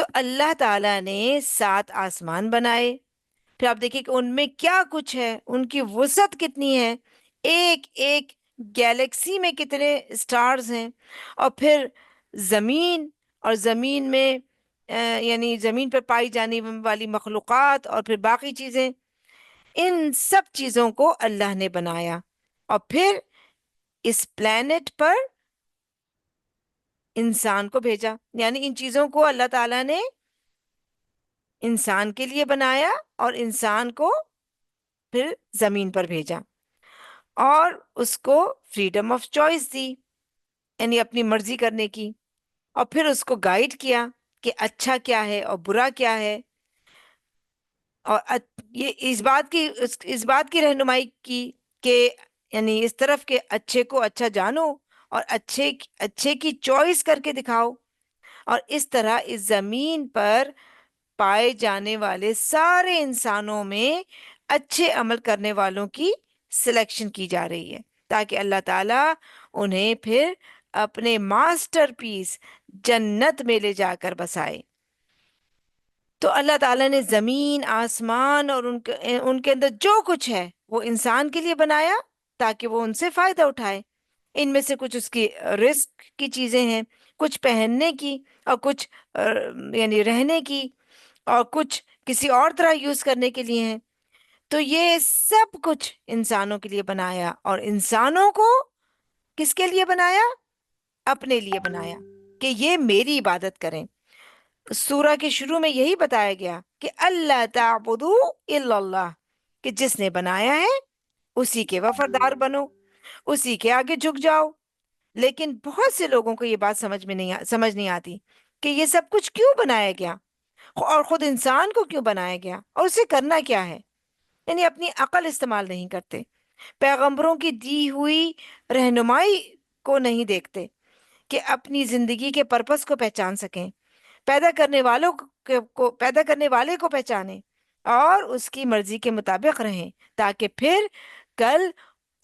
تو اللہ تعالیٰ نے 7 آسمان بنائے، پھر آپ دیکھیں کہ ان میں کیا کچھ ہے، ان کی وسعت کتنی ہے، ایک ایک گیلیکسی میں کتنے سٹارز ہیں، اور پھر زمین، اور زمین میں یعنی زمین پر پائی جانے والی مخلوقات، اور پھر باقی چیزیں، ان سب چیزوں کو اللہ نے بنایا، اور پھر اس پلانٹ پر انسان کو بھیجا۔ یعنی ان چیزوں کو اللہ تعالیٰ نے انسان کے لیے بنایا، اور انسان کو پھر زمین پر بھیجا، اور اس کو فریڈم آف چوائس دی، یعنی اپنی مرضی کرنے کی، اور پھر اس کو گائیڈ کیا کہ اچھا کیا ہے اور برا کیا ہے، اور یہ اس بات کی رہنمائی کی کہ یعنی اس طرف کہ اچھے کو اچھا جانو، اور اچھے کی چوائس کر کے دکھاؤ، اور اس طرح اس زمین پر پائے جانے والے سارے انسانوں میں اچھے عمل کرنے والوں کی سلیکشن کی جا رہی ہے، تاکہ اللہ تعالیٰ انہیں پھر اپنے ماسٹر پیس جنت میں لے جا کر بسائے۔ تو اللہ تعالیٰ نے زمین، آسمان اور ان کے اندر جو کچھ ہے وہ انسان کے لیے بنایا، تاکہ وہ ان سے فائدہ اٹھائے۔ ان میں سے کچھ اس کی رزق کی چیزیں ہیں، کچھ پہننے کی، اور کچھ یعنی رہنے کی، اور کچھ کسی اور طرح یوز کرنے کے لیے ہیں۔ تو یہ سب کچھ انسانوں کے لیے بنایا، اور انسانوں کو کس کے لیے بنایا؟ اپنے لیے بنایا، کہ یہ میری عبادت کریں۔ سورہ کے شروع میں یہی بتایا گیا کہ اللہ تعبدو الا اللہ، کہ جس نے بنایا ہے اسی کے وفادار بنو، اسی کے آگے جھک جاؤ۔ لیکن بہت سے لوگوں کو یہ بات سمجھ نہیں آتی کہ یہ سب کچھ کیوں بنایا گیا، اور خود انسان کو کیوں بنایا گیا، اور اسے کرنا کیا ہے۔ یعنی اپنی عقل استعمال نہیں کرتے، پیغمبروں کی دی ہوئی رہنمائی کو نہیں دیکھتے کہ اپنی زندگی کے پرپس کو پہچان سکیں، پیدا کرنے والے کو پہچانیں، اور اس کی مرضی کے مطابق رہیں، تاکہ پھر کل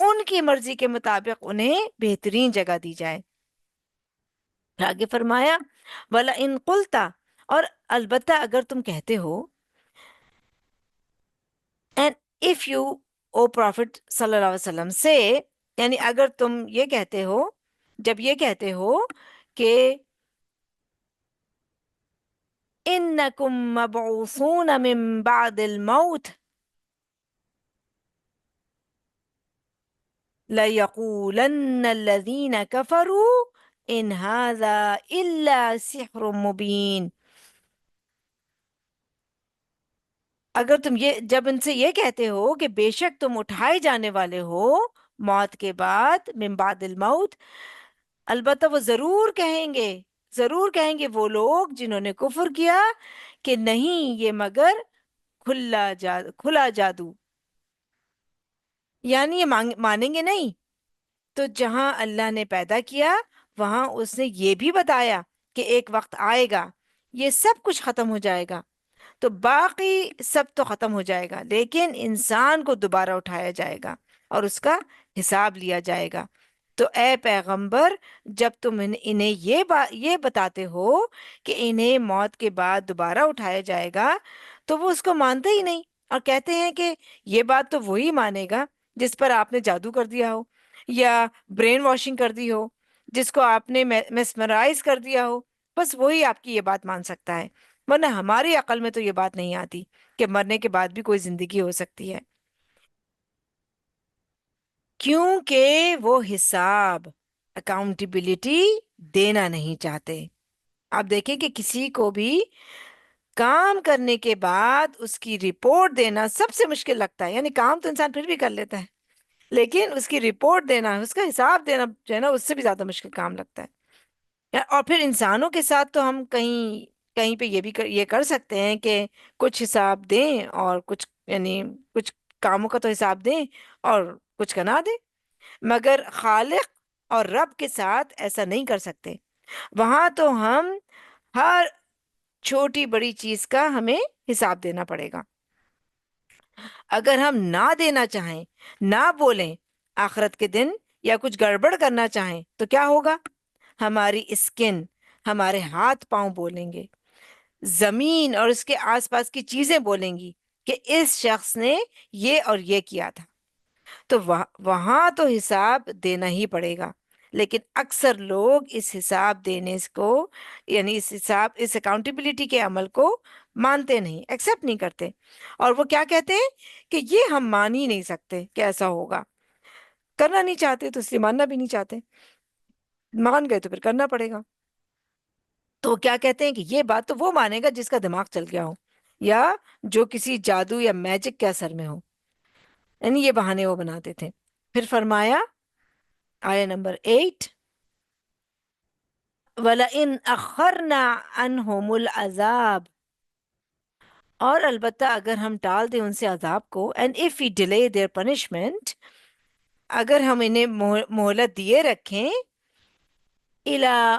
ان کی مرضی کے مطابق انہیں بہترین جگہ دی جائے۔ آگے فرمایا وَلَئِن قُلْتَ، اور البتہ اگر تم کہتے ہو، and if you O prophet صلی اللہ علیہ وسلم سے، یعنی اگر تم یہ کہتے ہو، جب یہ کہتے ہو کہ انکم مبعوثون من بعد الموت لَيَقُولَنَّ الَّذِينَ كَفَرُوا إِنْ هَذَا إِلَّا سِحْرٌ مُبِينٌ، اگر تم جب ان سے یہ کہتے ہو کہ بے شک تم اٹھائے جانے والے ہو موت کے بعد، من بعد الموت، البتہ وہ ضرور کہیں گے وہ لوگ جنہوں نے کفر کیا کہ نہیں، یہ مگر کھلا جادو، یعنی یہ مانیں گے نہیں۔ تو جہاں اللہ نے پیدا کیا وہاں اس نے یہ بھی بتایا کہ ایک وقت آئے گا یہ سب کچھ ختم ہو جائے گا، تو باقی سب تو ختم ہو جائے گا، لیکن انسان کو دوبارہ اٹھایا جائے گا اور اس کا حساب لیا جائے گا۔ تو اے پیغمبر، جب تم انہیں یہ بتاتے ہو کہ انہیں موت کے بعد دوبارہ اٹھایا جائے گا، تو وہ اس کو مانتے ہی نہیں، اور کہتے ہیں کہ یہ بات تو وہی مانے گا جس پر آپ نے جادو کر دیا ہو، یا برین واشنگ کر دی ہو، جس کو آپ نے میسمرائز کر دیا ہو، بس وہی آپ کی یہ بات مان سکتا ہے، ورنہ ہماری عقل میں تو یہ بات نہیں آتی کہ مرنے کے بعد بھی کوئی زندگی ہو سکتی ہے، کیونکہ وہ حساب، اکاؤنٹیبلٹی دینا نہیں چاہتے۔ آپ دیکھیں کہ کسی کو بھی کام کرنے کے بعد اس کی رپورٹ دینا سب سے مشکل لگتا ہے، یعنی کام تو انسان پھر بھی کر لیتا ہے، لیکن اس کی رپورٹ دینا، اس کا حساب دینا جو ہے نا، اس سے بھی زیادہ مشکل کام لگتا ہے۔ اور پھر انسانوں کے ساتھ تو ہم کہیں پہ یہ کر سکتے ہیں کہ کچھ حساب دیں، اور کچھ یعنی کچھ کاموں کا تو حساب دیں اور کچھ کا نہ دیں، مگر خالق اور رب کے ساتھ ایسا نہیں کر سکتے۔ وہاں تو ہم ہر چھوٹی بڑی چیز کا ہمیں حساب دینا پڑے گا۔ اگر ہم نہ دینا چاہیں، نہ بولیں آخرت کے دن، یا کچھ گڑبڑ کرنا چاہیں، تو کیا ہوگا؟ ہماری اسکن، ہمارے ہاتھ پاؤں بولیں گے، زمین اور اس کے آس پاس کی چیزیں بولیں گی کہ اس شخص نے یہ اور یہ کیا تھا، تو وہاں تو حساب دینا ہی پڑے گا، لیکن اکثر لوگ اس حساب دینے کو، یعنی اس اکاؤنٹیبلٹی کے عمل کو مانتے نہیں، ایکسیپٹ نہیں کرتے، اور وہ کیا کہتے ہیں کہ یہ ہم مان ہی نہیں سکتے کہ ایسا ہوگا، کرنا نہیں چاہتے تو اس لیے ماننا بھی نہیں چاہتے، مان گئے تو پھر کرنا پڑے گا۔ تو وہ کیا کہتے ہیں کہ یہ بات تو وہ مانے گا جس کا دماغ چل گیا ہو، یا جو کسی جادو یا میجک کے اثر میں ہو، یعنی یہ بہانے وہ بناتے تھے۔ پھر فرمایا آیہ نمبر 8، وَلَئِنْ أَخَّرْنَا عَنْهُمُ الْعَذَابَ، اور البتہ اگر ہم ٹال دیں ان سے عذاب کو، and if we delay their punishment، اگر ہم انہیں مہلت دیے رکھیں، إِلَى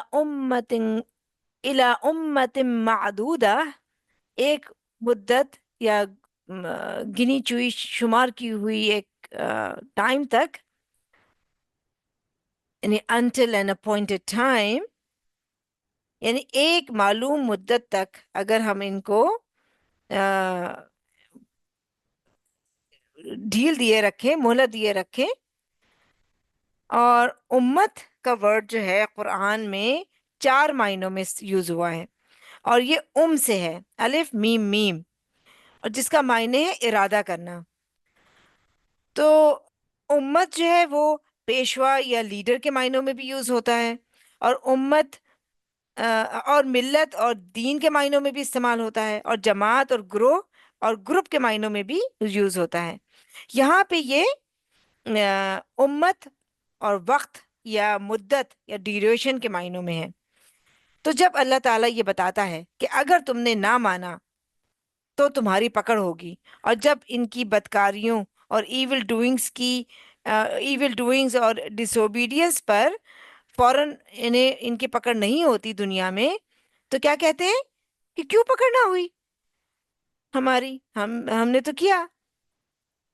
أُمَّةٍ مَعْدُودَةٍ، ایک مدت یا گنی چوئی شمار کی ہوئی ایک ٹائم تک، یعنی until an appointed time، یعنی ایک معلوم مدت تک اگر ہم ان کو ڈھیل دیے رکھیں، مہلت دیے رکھیں۔ اور امت کا ورڈ جو ہے قرآن میں 4 معنوں میں یوز ہوا ہے، اور یہ سے ہے، الف میم میم، اور جس کا معنی ہے ارادہ کرنا۔ تو امت جو ہے وہ پیشوا یا لیڈر کے معنوں میں بھی یوز ہوتا ہے، اور امت اور ملت اور دین کے معنوں میں بھی استعمال ہوتا ہے، اور جماعت اور گروہ اور گروپ کے معنوں میں بھی یوز ہوتا ہے۔ یہاں پہ یہ امت اور وقت یا مدت یا ڈیوریشن کے معنوں میں ہے۔ تو جب اللہ تعالیٰ یہ بتاتا ہے کہ اگر تم نے نہ مانا تو تمہاری پکڑ ہوگی، اور جب ان کی بدکاریوں اور ایول ڈوئنگز اور ڈس اوبیڈینس پر فوراً ان کی پکڑ نہیں ہوتی دنیا میں، تو کیا کہتے ہیں کہ کیوں پکڑ نہ ہوئی ہماری، ہم نے تو کیا۔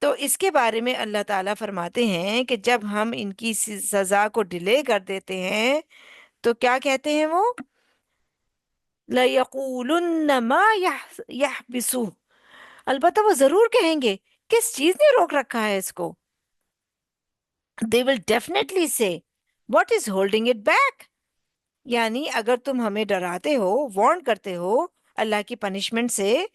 تو اس کے بارے میں اللہ تعالیٰ فرماتے ہیں کہ جب ہم ان کی سزا کو ڈیلے کر دیتے ہیں تو کیا کہتے ہیں وہ، لَيَقُولُنَّ مَا يَحْبِسُهُ، البتہ وہ ضرور کہیں گے کس چیز نے روک رکھا ہے اس کو۔ They will definitely say what is holding it back، یعنی اگر تم ہمیں ڈراتے ہو، وارن کرتے ہو اللہ کی پنشمنٹ سے،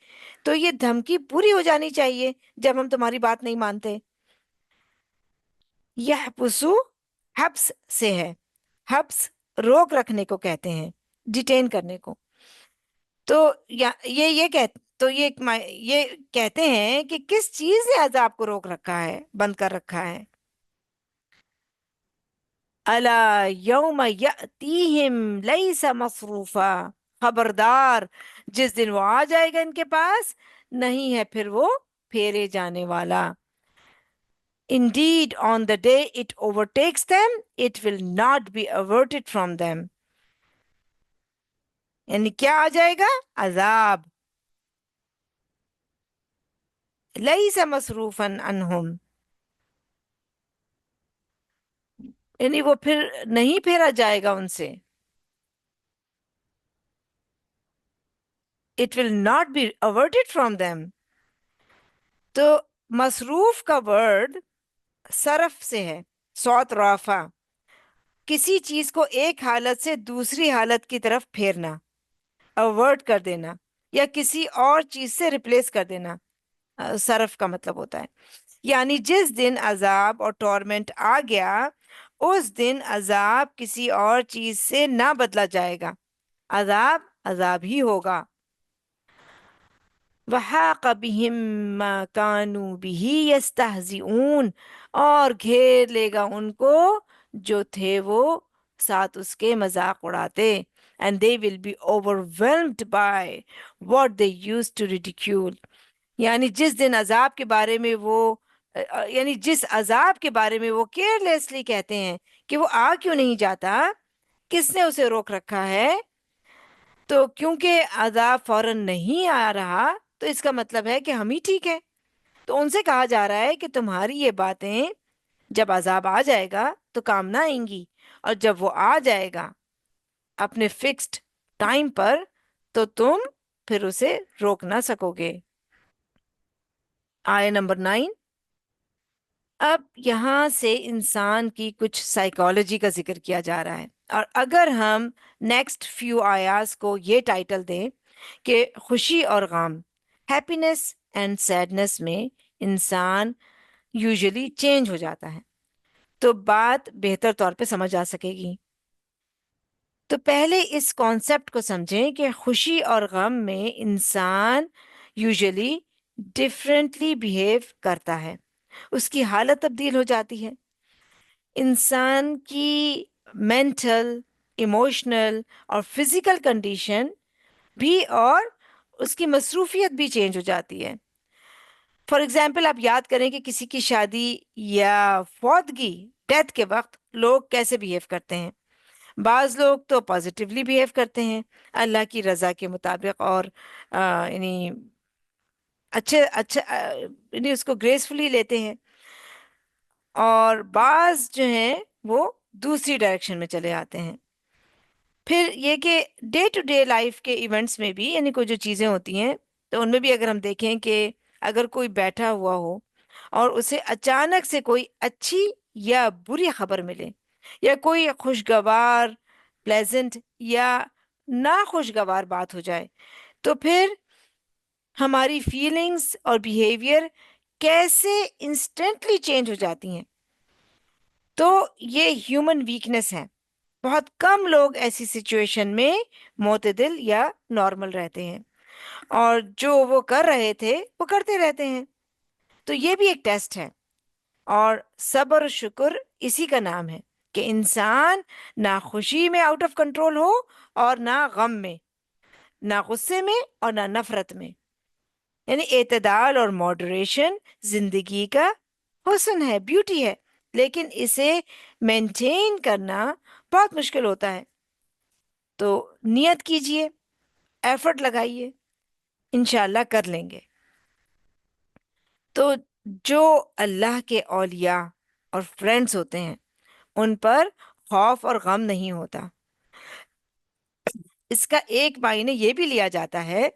تو یہ دھمکی پوری ہو جانی چاہیے جب ہم تمہاری بات نہیں مانتے۔ یحبسو حبس سے ہے، حبس روک رکھنے کو کہتے ہیں، ڈیٹین کرنے کو۔ تو یہ کہتے ہیں کہ کس چیز نے عذاب کو روک رکھا ہے، بند کر رکھا ہے۔ الا یوم یاتیہم لیس مصروفا، خبردار جس دن وہ آ جائے گا ان کے پاس، نہیں ہے پھر وہ پھیرے جانے والا۔ Indeed, on the day it overtakes them, it will not be averted from them، یعنی کیا آ جائے گا، عذاب، لیس مصروفا عنہم، یعنی وہ پھر نہیں پھیرا جائے گا ان سے، it will not be averted from them۔ تو مصروف کا ورڈ صرف سے ہے، صوت رافع، کسی چیز کو ایک حالت سے دوسری حالت کی طرف پھیرنا، اوورٹ کر دینا، یا کسی اور چیز سے ریپلیس کر دینا، صرف کا مطلب ہوتا ہے۔ یعنی جس دن عذاب اور ٹورمنٹ آ گیا، اس دن عذاب کسی اور چیز سے نہ بدلا جائے گا، عذاب عذاب ہی ہوگا۔ وَحَاقَ بِهِم مَّا كَانُوا بِهِ يَسْتَهْزِئُونَ، اور گھیر لے گا ان کو جو تھے وہ ساتھ اس کے مذاق اڑاتے، and they will be overwhelmed by what they used to ridicule، یعنی جس دن عذاب کے بارے میں وہ یعنی جس عذاب کے بارے میں وہ کیئرلیسلی کہتے ہیں کہ وہ آ کیوں نہیں جاتا، کس نے اسے روک رکھا ہے، تو کیونکہ عذاب فوراً نہیں آ رہا تو اس کا مطلب ہے کہ ہم ہی ٹھیک ہے۔ تو ان سے کہا جا رہا ہے کہ تمہاری یہ باتیں جب عذاب آ جائے گا تو کام نہ آئیں گی، اور جب وہ آ جائے گا اپنے فکسڈ ٹائم پر تو تم پھر اسے روک نہ سکو گے۔ آیت نمبر 9۔ اب یہاں سے انسان کی کچھ سائیکالوجی کا ذکر کیا جا رہا ہے، اور اگر ہم نیکسٹ فیو آیات کو یہ ٹائٹل دیں کہ خوشی اور غم، ہیپینس اینڈ سیڈنس میں انسان یوزلی چینج ہو جاتا ہے، تو بات بہتر طور پہ سمجھ آ سکے گی۔ تو پہلے اس کانسیپٹ کو سمجھیں کہ خوشی اور غم میں انسان یوزلی ڈفرینٹلی بیہیو کرتا ہے، اس کی حالت تبدیل ہو جاتی ہے، انسان کی مینٹل، ایموشنل اور فزیکل کنڈیشن بھی، اور اس کی مصروفیت بھی چینج ہو جاتی ہے۔ فار ایگزامپل آپ یاد کریں کہ کسی کی شادی یا فوتگی، ڈیتھ کے وقت لوگ کیسے بیہیو کرتے ہیں۔ بعض لوگ تو پازیٹیولی بیہیو کرتے ہیں اللہ کی رضا کے مطابق، اور یعنی اچھے یعنی اس کو گریسفلی لیتے ہیں، اور بعض جو ہیں وہ دوسری ڈائریکشن میں چلے آتے ہیں۔ پھر یہ کہ ڈے ٹو ڈے لائف کے ایونٹس میں بھی، یعنی کوئی جو چیزیں ہوتی ہیں تو ان میں بھی اگر ہم دیکھیں کہ اگر کوئی بیٹھا ہوا ہو اور اسے اچانک سے کوئی اچھی یا بری خبر ملے، یا کوئی خوشگوار، پلیزنٹ یا ناخوشگوار بات ہو جائے، تو پھر ہماری فیلنگز اور بیہیویئر کیسے انسٹنٹلی چینج ہو جاتی ہیں۔ تو یہ ہیومن ویکنس ہے، بہت کم لوگ ایسی سچویشن میں معتدل یا نارمل رہتے ہیں، اور جو وہ کر رہے تھے وہ کرتے رہتے ہیں۔ تو یہ بھی ایک ٹیسٹ ہے، اور صبر و شکر اسی کا نام ہے کہ انسان نہ خوشی میں آؤٹ آف کنٹرول ہو، اور نہ غم میں، نہ غصے میں اور نہ نفرت میں، یعنی اعتدال اور ماڈریشن زندگی کا حسن ہے، بیوٹی ہے، لیکن اسے مینٹین کرنا بہت مشکل ہوتا ہے۔ تو نیت کیجئے، ایفرٹ لگائیے، انشاءاللہ کر لیں گے۔ تو جو اللہ کے اولیاء اور فرینڈز ہوتے ہیں ان پر خوف اور غم نہیں ہوتا۔ اس کا ایک معنی یہ بھی لیا جاتا ہے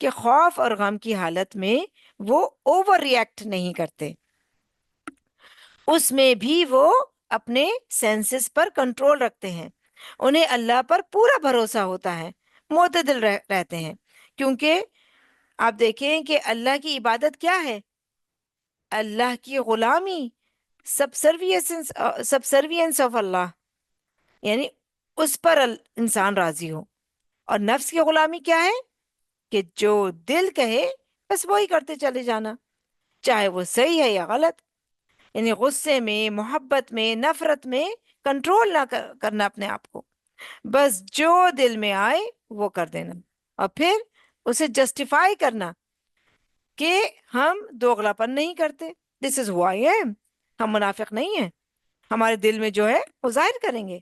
کہ خوف اور غم کی حالت میں وہ اوور ریئیکٹ نہیں کرتے، اس میں بھی وہ اپنے سینسز پر کنٹرول رکھتے ہیں، انہیں اللہ پر پورا بھروسہ ہوتا ہے، معتدل رہتے ہیں، کیونکہ آپ دیکھیں کہ اللہ کی عبادت کیا ہے؟ اللہ کی غلامی، سبسروینس آف اللہ، یعنی اس پر انسان راضی ہو۔ اور نفس کی غلامی کیا ہے؟ کہ جو دل کہے بس وہی کرتے چلے جانا، چاہے وہ صحیح ہے یا غلط، یعنی غصے میں، محبت میں، نفرت میں کنٹرول نہ کرنا اپنے آپ کو، بس جو دل میں آئے وہ کر دینا، اور پھر اسے جسٹیفائی کرنا کہ ہم دوغلا پن نہیں کرتے، دس از ہو آئی ایم، ہم منافق نہیں ہیں، ہمارے دل میں جو ہے وہ ظاہر کریں گے،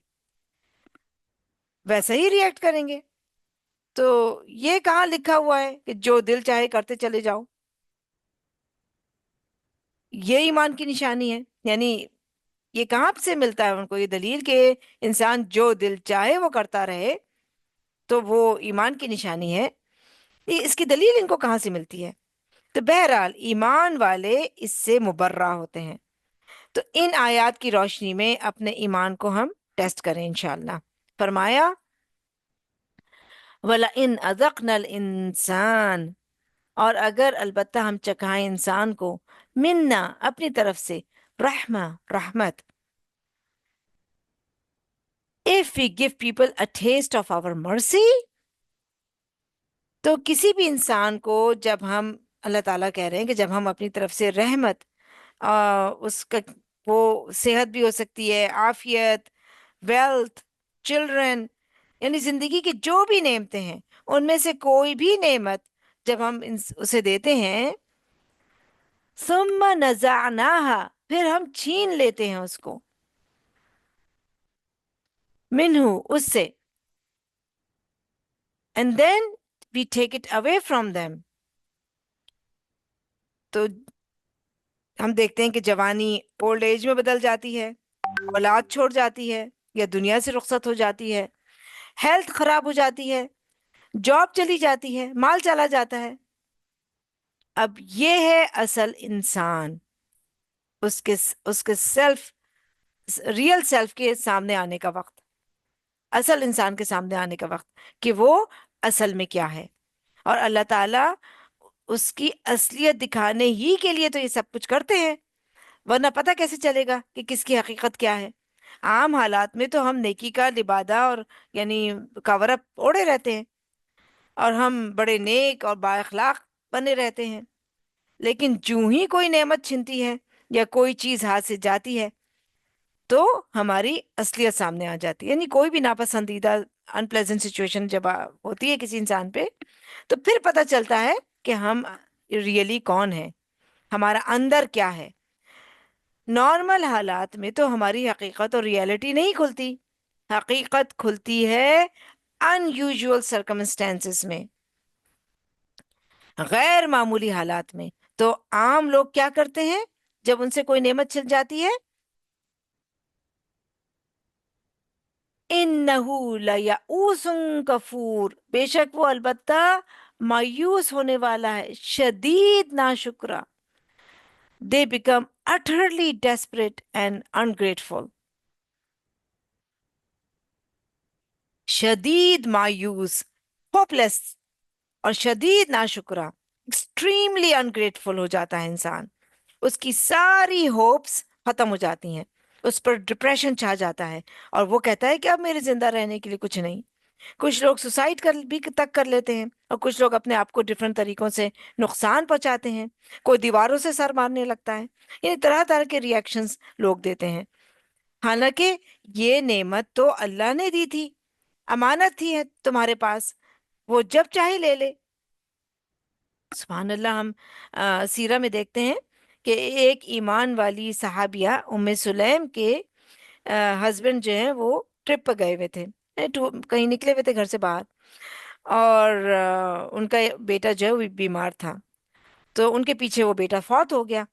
ویسا ہی ریئیکٹ کریں گے۔ تو یہ کہاں لکھا ہوا ہے کہ جو دل چاہے کرتے چلے جاؤ؟ یہ ایمان کی نشانی ہے، یعنی یہ کہاں سے ملتا ہے ان کو یہ دلیل کہ انسان جو دل چاہے وہ کرتا رہے، تو وہ ایمان کی نشانی ہے؟ اس کی دلیل ان کو کہاں سے ملتی ہے؟ تو بہرحال ایمان والے اس سے مبرہ ہوتے ہیں۔ تو ان آیات کی روشنی میں اپنے ایمان کو ہم ٹیسٹ کریں انشاءاللہ۔ فرمایا وَلَئِنْ أَذَقْنَا الْإِنسَانَ، اور اگر البتہ ہم چکھائیں انسان کو، منا اپنی طرف سے، رحمہ رحمت، if we give people a taste of our mercy، تو کسی بھی انسان کو جب ہم، اللہ تعالیٰ کہہ رہے ہیں کہ جب ہم اپنی طرف سے رحمت، اس کا وہ صحت بھی ہو سکتی ہے، عافیت، ویلتھ، چلڈرن، یعنی زندگی کی جو بھی نعمتیں ہیں ان میں سے کوئی بھی نعمت جب ہم اسے دیتے ہیں، ثم نزعناها، پھر ہم چھین لیتے ہیں اس کو، منہ، اس سے، and then we take it away from them، تو ہم دیکھتے ہیں کہ جوانی اولڈ ایج میں بدل جاتی ہے، اولاد چھوڑ جاتی ہے، یا دنیا سے رخصت ہو جاتی ہے، ہیلتھ خراب ہو جاتی ہے، جاب چلی جاتی ہے، مال چلا جاتا ہے. اب یہ ہے اصل انسان، اس کے سیلف، ریئل سیلف کے سامنے آنے کا وقت، اصل انسان کے سامنے آنے کا وقت کہ وہ اصل میں کیا ہے. اور اللہ تعالیٰ اس کی اصلیت دکھانے ہی کے لیے تو یہ سب کچھ کرتے ہیں، ورنہ پتہ کیسے چلے گا کہ کس کی حقیقت کیا ہے. عام حالات میں تو ہم نیکی کا لبادہ اور یعنی کور اپ اوڑے رہتے ہیں، اور ہم بڑے نیک اور با اخلاق بنے رہتے ہیں، لیکن جوں ہی کوئی نعمت چھنتی ہے یا کوئی چیز ہاتھ سے جاتی ہے تو ہماری اصلیت سامنے آ جاتی ہے. یعنی کوئی بھی ناپسندیدہ انپلیزنٹ سچویشن جب ہوتی ہے کسی انسان پہ، تو پھر پتہ چلتا ہے کہ ہم ریئلی کون ہیں، ہمارا اندر کیا ہے. نارمل حالات میں تو ہماری حقیقت اور ریئلٹی نہیں کھلتی، حقیقت کھلتی ہے ان یوزول سرکمسٹانسز میں، غیر معمولی حالات میں. تو عام لوگ کیا کرتے ہیں جب ان سے کوئی نعمت چھن جاتی ہے؟ انہو لیئوس کفور، بے شک وہ البتہ مایوس ہونے والا ہے، شدید ناشکرا. They become utterly desperate and ungrateful. شدید مایوس، ہوپلیس، اور شدید ناشکرا، ایکسٹریملی انگریٹفل ہو جاتا ہے انسان. اس کی ساری ہوپس ختم ہو جاتی ہیں، اس پر ڈپریشن چھا جاتا ہے، اور وہ کہتا ہے کہ اب میرے زندہ رہنے کے لیے کچھ نہیں. کچھ لوگ سوسائڈ بھی تک کر لیتے ہیں، اور کچھ لوگ اپنے آپ کو ڈفرینٹ طریقوں سے نقصان پہنچاتے ہیں. کوئی دیواروں سے سر مارنے لگتا ہے. یعنی طرح طرح کے ریئیکشنز لوگ دیتے ہیں، حالانکہ یہ نعمت تو اللہ نے دی تھی، امانت تھی ہے تمہارے پاس، وہ جب چاہے لے لے. سبحان اللہ. ہم سیرہ میں دیکھتے ہیں کہ ایک ایمان والی صحابیہ ام سلیم کے ہسبینڈ جو ہیں وہ ٹرپ پہ گئے ہوئے تھے، کہیں نکلے ہوئے تھے گھر سے باہر، اور ان کا بیٹا جو ہے وہ بیمار تھا، تو ان کے پیچھے وہ بیٹا فوت ہو گیا.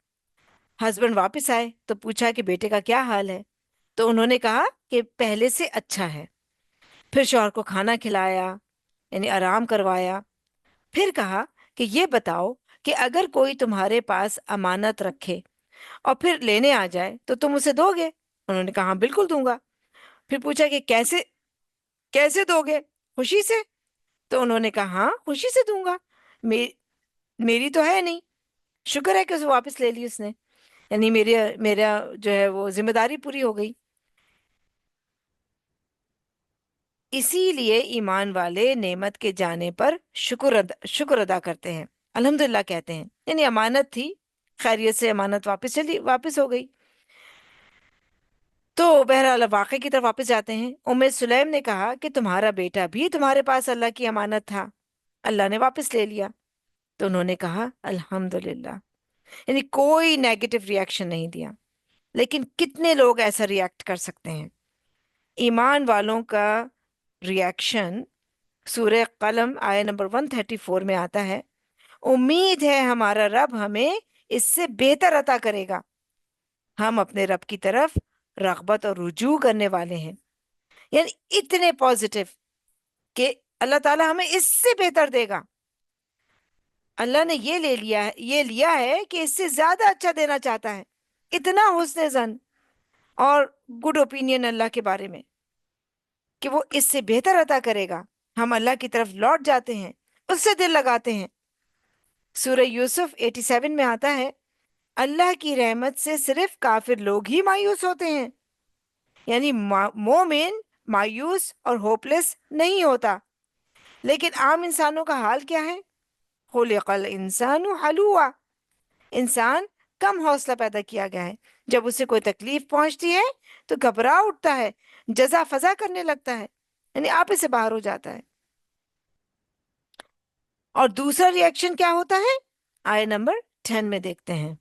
ہسبینڈ واپس آئے تو پوچھا کہ بیٹے کا کیا حال ہے، تو انہوں نے کہا کہ پہلے سے اچھا ہے. پھر شوہر کو کھانا کھلایا، یعنی آرام کروایا. پھر کہا کہ یہ بتاؤ کہ اگر کوئی تمہارے پاس امانت رکھے اور پھر لینے آ جائے تو تم اسے دو گے؟ انہوں نے کہا ہاں بالکل دوں گا. پھر پوچھا کہ کیسے کیسے دو گے؟ خوشی سے؟ تو انہوں نے کہا ہاں خوشی سے دوں گا، میری تو ہے نہیں. شکر ہے کہ اسے واپس لے لی اس نے، یعنی میرا جو ہے وہ ذمہ داری پوری ہو گئی. اسی لیے ایمان والے نعمت کے جانے پر شکر ادا کرتے ہیں، الحمدللہ کہتے ہیں. یعنی امانت تھی، خیریت سے امانت واپس ہو گئی. تو بہرحال واقعے کی طرف واپس جاتے ہیں. ام سلیم نے کہا کہ تمہارا بیٹا بھی تمہارے پاس اللہ کی امانت تھا، اللہ نے واپس لے لیا. تو انہوں نے کہا الحمدللہ، یعنی کوئی نیگیٹو ریئیکشن نہیں دیا. لیکن کتنے لوگ ایسا ریئیکٹ کر سکتے ہیں؟ ایمان والوں کا ریئیکشن سورہ قلم آیہ نمبر 134 میں آتا ہے، امید ہے ہمارا رب ہمیں اس سے بہتر عطا کرے گا، ہم اپنے رب کی طرف رغبت اور رجوع کرنے والے ہیں. یعنی اتنے پازیٹیو کہ اللہ تعالیٰ ہمیں اس سے بہتر دے گا. اللہ نے یہ لیا ہے کہ اس سے زیادہ اچھا دینا چاہتا ہے. اتنا حسن زن اور گڈ اوپینین اللہ کے بارے میں کہ وہ اس سے بہتر عطا کرے گا. ہم اللہ کی طرف لوٹ جاتے ہیں، اس سے دل لگاتے ہیں. سورہ یوسف 87 میں آتا ہے، اللہ کی رحمت سے صرف کافر لوگ ہی مایوس ہوتے ہیں. یعنی مومن مایوس اور ہوپلیس نہیں ہوتا. لیکن عام انسانوں کا حال کیا ہے؟ خلق الانسان حلوعا، انسان کم حوصلہ پیدا کیا گیا ہے. جب اسے کوئی تکلیف پہنچتی ہے تو گھبرا اٹھتا ہے، جزا فضا کرنے لگتا ہے، یعنی آپے سے باہر ہو جاتا ہے. اور دوسرا ریئیکشن کیا ہوتا ہے؟ آیہ نمبر 10 میں دیکھتے ہیں.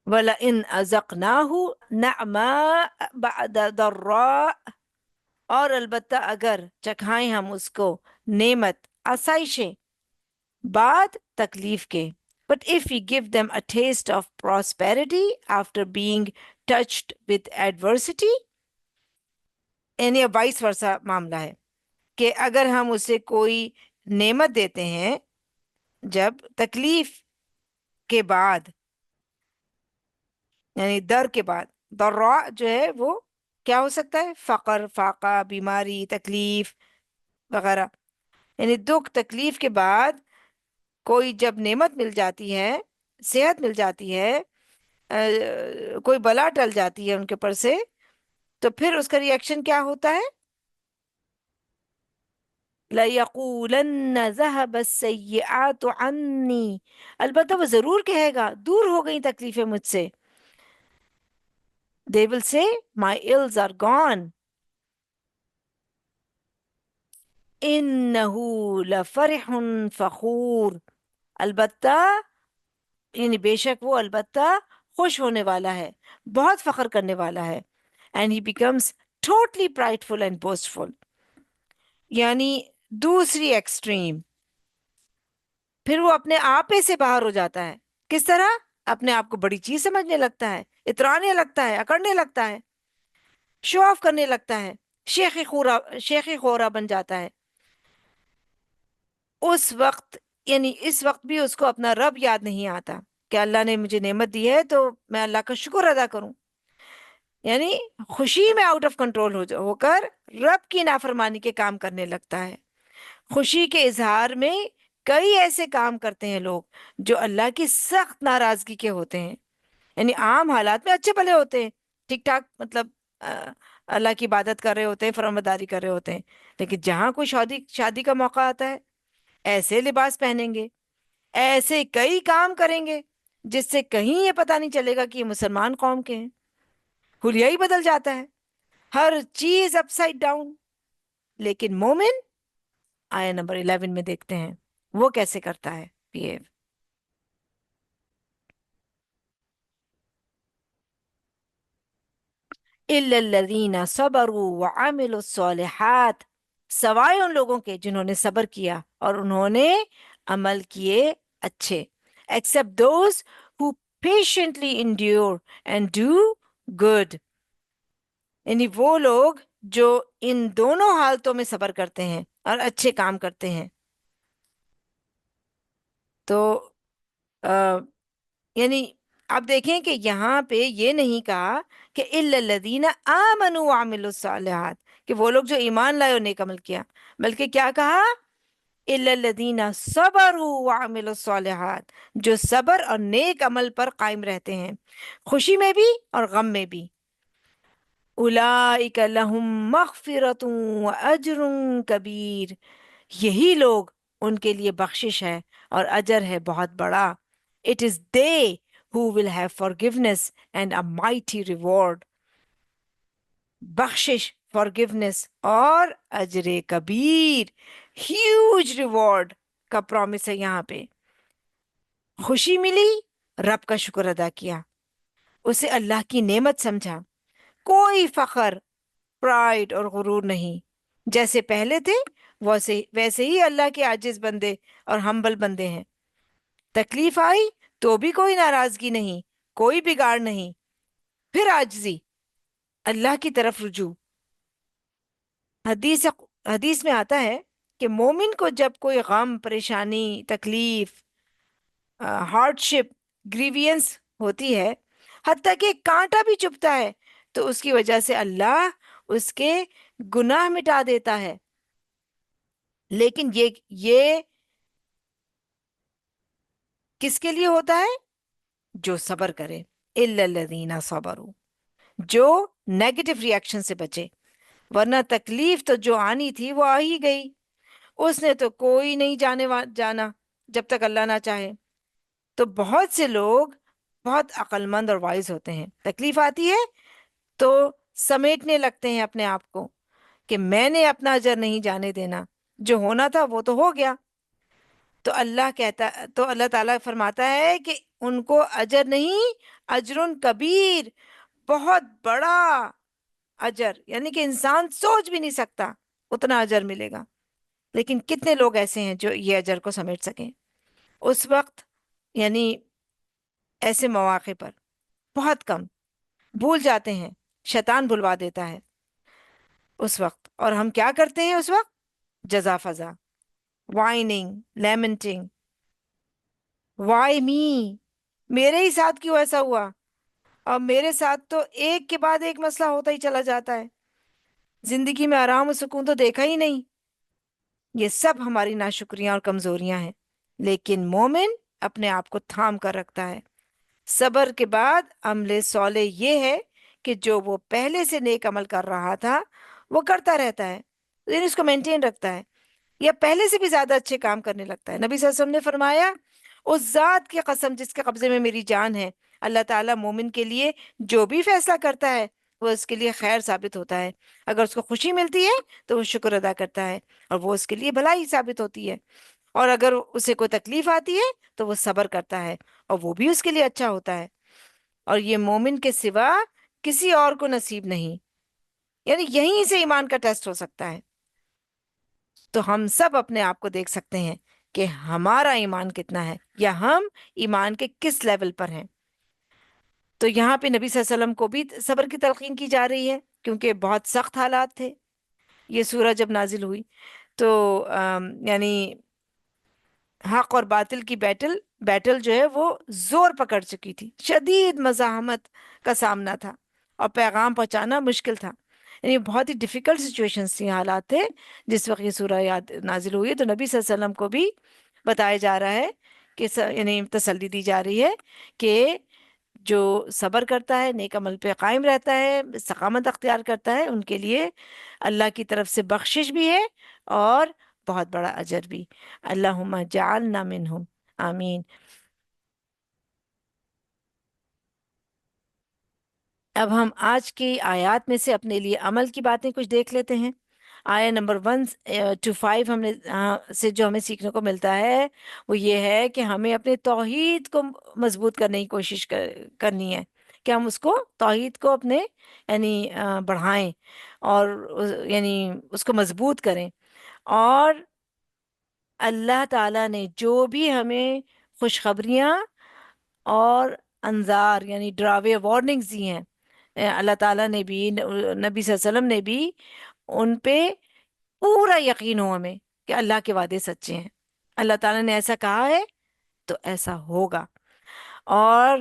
وَلَئِنْ أَذَقْنَاهُ نَعْمَاءَ بَعْدَ ضَرَّاءَ، اور البتہ اگر چکھائیں ہم اس کو نعمت، آسائشیں بعد تکلیف کے. But if we give them a taste of prosperity after being touched with adversity، یعنی وائس ورثہ معاملہ ہے کہ اگر ہم اسے کوئی نعمت دیتے ہیں جب تکلیف کے بعد، یعنی در کے بعد، ضراء جو ہے وہ کیا ہو سکتا ہے؟ فقر، فاقہ، بیماری، تکلیف وغیرہ، یعنی دکھ تکلیف کے بعد کوئی جب نعمت مل جاتی ہے، صحت مل جاتی ہے، کوئی بلا ٹل جاتی ہے ان کے اوپر سے، تو پھر اس کا ریئیکشن کیا ہوتا ہے؟ لَيَقُولَنَّ ذَهَبَ السَّيِّئَاتُ عَنِّي، البتہ وہ ضرور کہے گا دور ہو گئی تکلیفیں مجھ سے. They will say my ills are gone. إِنَّهُ لَفَرِحٌ فَخُورٌ، البتہ یعنی بے شک وہ البتہ خوش ہونے والا ہے، بہت فخر کرنے والا ہے. And he becomes totally prideful and boastful، یعنی دوسری ایکسٹریم، پھر وہ اپنے آپے سے باہر ہو جاتا ہے. کس طرح؟ اپنے آپ کو بڑی چیز سمجھنے لگتا ہے، اترانے لگتا ہے، اکڑنے لگتا ہے، شو آف کرنے لگتا ہے، شیخی خورا بن جاتا ہے. اس وقت یعنی اس وقت بھی اس کو اپنا رب یاد نہیں آتا کہ اللہ نے مجھے نعمت دی ہے تو میں اللہ کا شکر ادا کروں. یعنی خوشی میں آؤٹ آف کنٹرول ہو کر رب کی نافرمانی کے کام کرنے لگتا ہے. خوشی کے اظہار میں کئی ایسے کام کرتے ہیں لوگ جو اللہ کی سخت ناراضگی کے ہوتے ہیں. یعنی عام حالات میں اچھے بھلے ہوتے ہیں، ٹھیک ٹھاک، مطلب اللہ کی عبادت کر رہے ہوتے ہیں، فرمانبرداری کر رہے ہوتے ہیں، لیکن جہاں کوئی شادی کا موقع آتا ہے ایسے لباس پہنیں گے، ایسے کئی کام کریں گے جس سے کہیں یہ پتہ نہیں چلے گا کہ یہ مسلمان قوم کے ہیں. حلیہ ہی بدل جاتا ہے، ہر چیز اپ سائڈ ڈاؤن. لیکن مومن آیا نمبر 11 میں دیکھتے ہیں وہ کیسے کرتا ہے بہیو. إِلَّا الَّذِينَ صَبَرُوا وَعَمِلُوا الصَّالِحَاتِ، سوائے ان لوگوں کے جنہوں نے صبر کیا اور انہوں نے عمل کیے اچھے. Except those who patiently endure and do good، یعنی وہ لوگ جو ان دونوں حالتوں میں صبر کرتے ہیں اور اچھے کام کرتے ہیں. تو یعنی آپ دیکھیں کہ یہاں پہ یہ نہیں کہا کہ الا الذین آمنوا وعملوا الصالحات، کہ وہ لوگ جو ایمان لائے اور نیک عمل کیا، بلکہ کیا کہا؟ الا الذین صبروا وعملوا الصالحات، جو صبر اور نیک عمل پر قائم رہتے ہیں، خوشی میں بھی اور غم میں بھی. اولئک لہم مغفرۃ واجر کبیر، یہی لوگ، ان کے لیے بخشش ہے اور اجر ہے بہت بڑا. It is they who will have forgiveness and a mighty reward. بخشش، forgiveness اور اجر کبیر، huge reward کا پرومس ہے یہاں پہ. خوشی ملی، رب کا شکر ادا کیا، اسے اللہ کی نعمت سمجھا، کوئی فخر، پرائڈ اور غرور نہیں. جیسے پہلے تھے ویسے ہی اللہ کے عاجز بندے اور ہمبل بندے ہیں. تکلیف آئی تو بھی کوئی ناراضگی نہیں، کوئی بگاڑ نہیں، پھر عاجزی، اللہ کی طرف رجوع. حدیث میں آتا ہے کہ مومن کو جب کوئی غم، پریشانی، تکلیف، ہارڈ شپ، گریوینس ہوتی ہے، حتیٰ کہ کانٹا بھی چبھتا ہے، تو اس کی وجہ سے اللہ اس کے گناہ مٹا دیتا ہے. لیکن یہ کس کے لیے ہوتا ہے؟ جو صبر کرے. الا الذین صبروا، جو نیگیٹو ریئیکشن سے بچے. ورنہ تکلیف تو جو آنی تھی وہ آ ہی گئی، اس نے تو کوئی نہیں جانا جب تک اللہ نہ چاہے. تو بہت سے لوگ بہت عقل مند اور وائز ہوتے ہیں، تکلیف آتی ہے تو سمیٹنے لگتے ہیں اپنے آپ کو کہ میں نے اپنا اجر نہیں جانے دینا، جو ہونا تھا وہ تو ہو گیا. تو اللہ تعالیٰ فرماتا ہے کہ ان کو اجر نہیں، اجر کبیر، بہت بڑا اجر، یعنی کہ انسان سوچ بھی نہیں سکتا اتنا اجر ملے گا. لیکن کتنے لوگ ایسے ہیں جو یہ اجر کو سمیٹ سکیں؟ اس وقت یعنی ایسے مواقع پر بہت کم، بھول جاتے ہیں، شیطان بھلوا دیتا ہے. اس وقت، اور ہم کیا کرتے ہیں اس وقت؟ جزا فضا، وائننگ، لیمنٹنگ، وائی می، میرے ہی ساتھ کیوں ایسا ہوا؟ اور میرے ساتھ تو ایک کے بعد ایک مسئلہ ہوتا ہی چلا جاتا ہے، زندگی میں آرام و سکون تو دیکھا ہی نہیں۔ یہ سب ہماری ناشکریاں اور کمزوریاں ہیں، لیکن مومن اپنے آپ کو تھام کر رکھتا ہے۔ صبر کے بعد عمل صالح یہ ہے کہ جو وہ پہلے سے نیک عمل کر رہا تھا وہ کرتا رہتا ہے، یعنی اس کو مینٹین رکھتا ہے، یا پہلے سے بھی زیادہ اچھے کام کرنے لگتا ہے۔ نبی صلی اللہ علیہ وسلم نے فرمایا، اس ذات کی قسم جس کے قبضے میں میری جان ہے، اللہ تعالیٰ مومن کے لیے جو بھی فیصلہ کرتا ہے وہ اس کے لیے خیر ثابت ہوتا ہے۔ اگر اس کو خوشی ملتی ہے تو وہ شکر ادا کرتا ہے اور وہ اس کے لیے بھلائی ثابت ہوتی ہے، اور اگر اسے کوئی تکلیف آتی ہے تو وہ صبر کرتا ہے اور وہ بھی اس کے لیے اچھا ہوتا ہے، اور یہ مومن کے سوا کسی اور کو نصیب نہیں، یعنی یہیں سے ایمان کا ٹیسٹ ہو سکتا ہے۔ تو ہم سب اپنے آپ کو دیکھ سکتے ہیں کہ ہمارا ایمان کتنا ہے، یا ہم ایمان کے کس لیول پر ہیں۔ تو یہاں پہ نبی صلی اللہ علیہ وسلم کو بھی صبر کی تلقین کی جا رہی ہے، کیونکہ بہت سخت حالات تھے۔ یہ سورہ جب نازل ہوئی تو یعنی حق اور باطل کی بیٹل جو ہے وہ زور پکڑ چکی تھی، شدید مزاحمت کا سامنا تھا، اور پیغام پہنچانا مشکل تھا، یعنی بہت ہی ڈیفیکلٹ سچویشنز تھی، حالات تھے جس وقت یہ سورہ نازل ہوئی۔ تو نبی صلی اللہ علیہ وسلم کو بھی بتایا جا رہا ہے کہ یعنی تسلی دی جا رہی ہے کہ جو صبر کرتا ہے، نیک عمل پہ قائم رہتا ہے، استقامت اختیار کرتا ہے، ان کے لیے اللہ کی طرف سے بخشش بھی ہے اور بہت بڑا اجر بھی۔ اللہم جعلنا منہم، آمین۔ اب ہم آج کی آیات میں سے اپنے لیے عمل کی باتیں کچھ دیکھ لیتے ہیں۔ آیا نمبر 1 to 5 ہم نے سے جو ہمیں سیکھنے کو ملتا ہے وہ یہ ہے کہ ہمیں اپنے توحید کو مضبوط کرنے کی کوشش کرنی ہے، کہ ہم اس کو توحید کو اپنے یعنی بڑھائیں اور یعنی اس کو مضبوط کریں، اور اللہ تعالیٰ نے جو بھی ہمیں خوشخبریاں اور انذار یعنی ڈراوے وارننگز دی ہیں، اللہ تعالیٰ نے بھی، نبی صلی اللہ علیہ وسلم نے بھی، ان پہ پورا یقین ہو ہمیں کہ اللہ کے وعدے سچے ہیں، اللہ تعالیٰ نے ایسا کہا ہے تو ایسا ہوگا، اور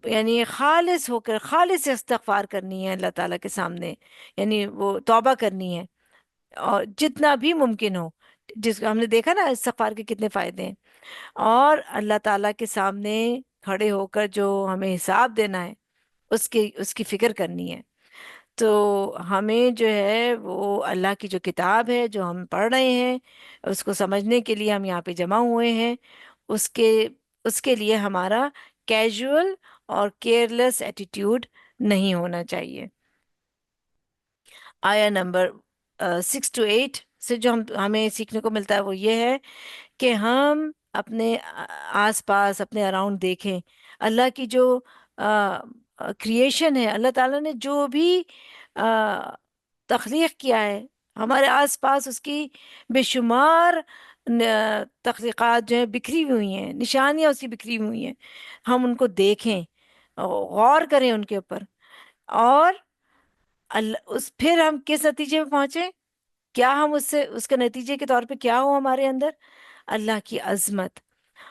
یعنی خالص ہو کر خالص استغفار کرنی ہے اللہ تعالیٰ کے سامنے، یعنی وہ توبہ کرنی ہے، اور جتنا بھی ممکن ہو، جس ہم نے دیکھا نا استغفار کے کتنے فائدے ہیں، اور اللہ تعالیٰ کے سامنے کھڑے ہو کر جو ہمیں حساب دینا ہے اس کی فکر کرنی ہے۔ تو ہمیں جو ہے وہ اللہ کی جو کتاب ہے جو ہم پڑھ رہے ہیں اس کو سمجھنے کے لیے ہم یہاں پہ جمع ہوئے ہیں، اس کے اس کے لیے ہمارا کیجول اور کیئرلیس ایٹیٹیوڈ نہیں ہونا چاہیے۔ آیا نمبر 6 to 8 سے جو ہمیں سیکھنے کو ملتا ہے وہ یہ ہے کہ ہم اپنے آس پاس اپنے اراؤنڈ دیکھیں، اللہ کی جو کریشن ہے، اللہ تعالیٰ نے جو بھی تخلیق کیا ہے ہمارے آس پاس، اس کی بے شمار تخلیقات جو ہیں بکھری ہوئی ہیں، نشانیاں اس کی بکھری ہوئی ہیں، ہم ان کو دیکھیں، غور کریں ان کے اوپر، اور پھر ہم کس نتیجے پہ پہنچیں، کیا ہم اس کے نتیجے کے طور پہ کیا ہو ہمارے اندر؟ اللہ کی عظمت،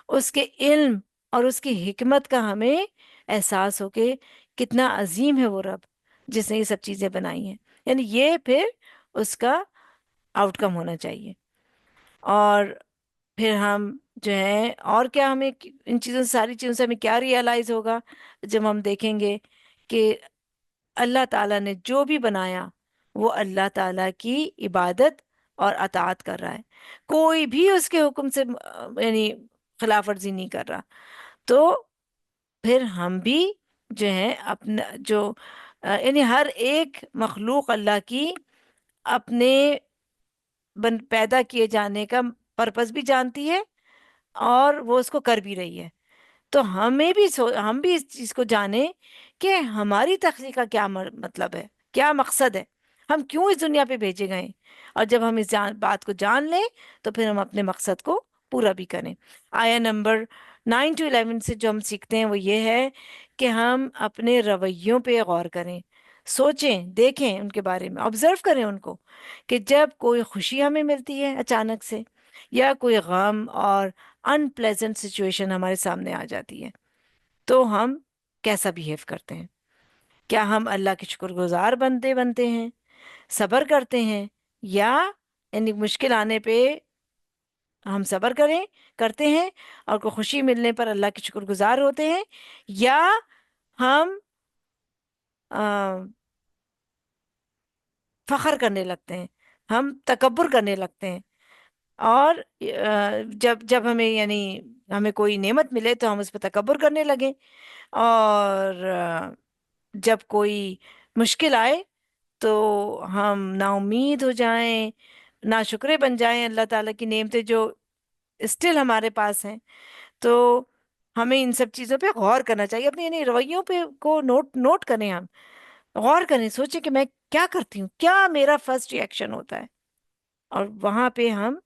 اس کے علم اور اس کی حکمت کا ہمیں احساس ہو کہ کتنا عظیم ہے وہ رب جس نے یہ سب چیزیں بنائی ہیں، یعنی یہ پھر اس کا آؤٹ کم ہونا چاہیے۔ اور پھر ہم جو ہے اور کیا، ہمیں ان چیزوں سے، ساری چیزوں سے ہمیں کیا ریئلائز ہوگا جب ہم دیکھیں گے کہ اللہ تعالیٰ نے جو بھی بنایا وہ اللہ تعالیٰ کی عبادت اور اطاعت کر رہا ہے، کوئی بھی اس کے حکم سے یعنی خلاف ورزی نہیں کر رہا، تو پھر ہم بھی جو ہے اپنا جو یعنی ہر ایک مخلوق اللہ کی اپنے پیدا کیے جانے کا پرپس بھی جانتی ہے اور وہ اس کو کر بھی رہی ہے، تو ہمیں بھی ہم بھی اس چیز کو جانیں کہ ہماری تخلیق کا کیا مطلب ہے، کیا مقصد ہے، ہم کیوں اس دنیا پہ بھیجے گئے، اور جب ہم اس بات کو جان لیں تو پھر ہم اپنے مقصد کو پورا بھی کریں۔ آیا نمبر 9 to 11 سے جو ہم سیکھتے ہیں وہ یہ ہے کہ ہم اپنے رویوں پہ غور کریں، سوچیں، دیکھیں ان کے بارے میں، آبزرو کریں ان کو کہ جب کوئی خوشی ہمیں ملتی ہے اچانک سے، یا کوئی غم اور ان پلیزنٹ سچویشن ہمارے سامنے آ جاتی ہے، تو ہم کیسا بیہیو کرتے ہیں؟ کیا ہم اللہ کے شکر گزار بنتے ہیں، صبر کرتے ہیں، یا یعنی مشکل آنے پہ ہم صبر کرتے ہیں اور کوئی خوشی ملنے پر اللہ کے شکر گزار ہوتے ہیں، یا ہم فخر کرنے لگتے ہیں، ہم تکبر کرنے لگتے ہیں، اور جب ہمیں یعنی ہمیں کوئی نعمت ملے تو ہم اس پہ تکبر کرنے لگیں، اور جب کوئی مشکل آئے تو ہم نا امید ہو جائیں، نا شکرے بن جائیں اللہ تعالیٰ کی نعمتیں جو اسٹل ہمارے پاس ہیں۔ تو ہمیں ان سب چیزوں پہ غور کرنا چاہیے، اپنے یعنی رویوں پہ کو نوٹ کریں، ہم غور کریں، سوچیں کہ میں کیا کرتی ہوں، کیا میرا فرسٹ ریئیکشن ہوتا ہے، اور وہاں پہ ہم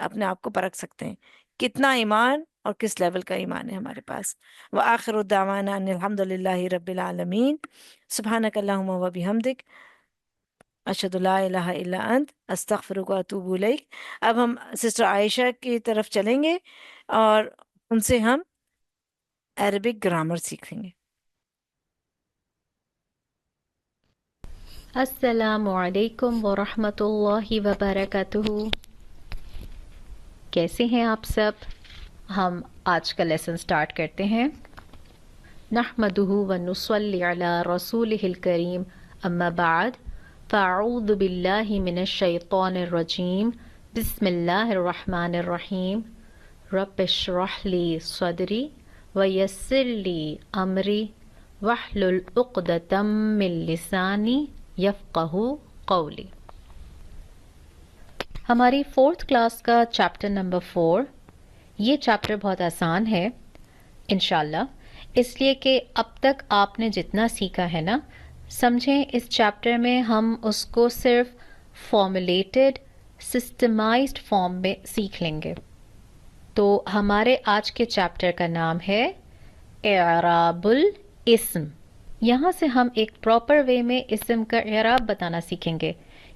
اپنے آپ کو پرکھ سکتے ہیں کتنا ایمان اور کس لیول کا ایمان ہے ہمارے پاس۔ وآخر الدعوانا ان الحمد للہ رب العالمین، سبحانک اللہم و بحمدک، اشہد لا الہ الا انت، استغفرک و اتوب الیک۔ اب ہم سسٹر عائشہ کی طرف چلیں گے اور ان سے ہم عربک گرامر سیکھیں گے۔ السلام علیکم ورحمۃ اللہ وبرکاتہ۔ کیسے ہیں آپ سب؟ ہم آج کا لیسن سٹارٹ کرتے ہیں۔ نحمدہ ونصلی علی رسولہ الکریم، اما بعد، فاعوذ باللہ من الشیطان الرجیم، بسم اللہ الرحمن الرحیم۔ رب اشرح لی صدری ویسر لی امری واحلل عقدۃ من لسانی یفقہوا قولی۔ ہماری 4th کلاس کا چیپٹر نمبر 4، یہ چیپٹر بہت آسان ہے انشاءاللہ، اس لیے کہ اب تک آپ نے جتنا سیکھا ہے نا، سمجھیں اس چیپٹر میں ہم اس کو صرف فارمولیٹڈ سسٹمائزڈ فارم میں سیکھ لیں گے۔ تو ہمارے آج کے چیپٹر کا نام ہے اعراب الاسم۔ یہاں سے ہم ایک پراپر وے میں اسم کا اعراب بتانا سیکھیں گے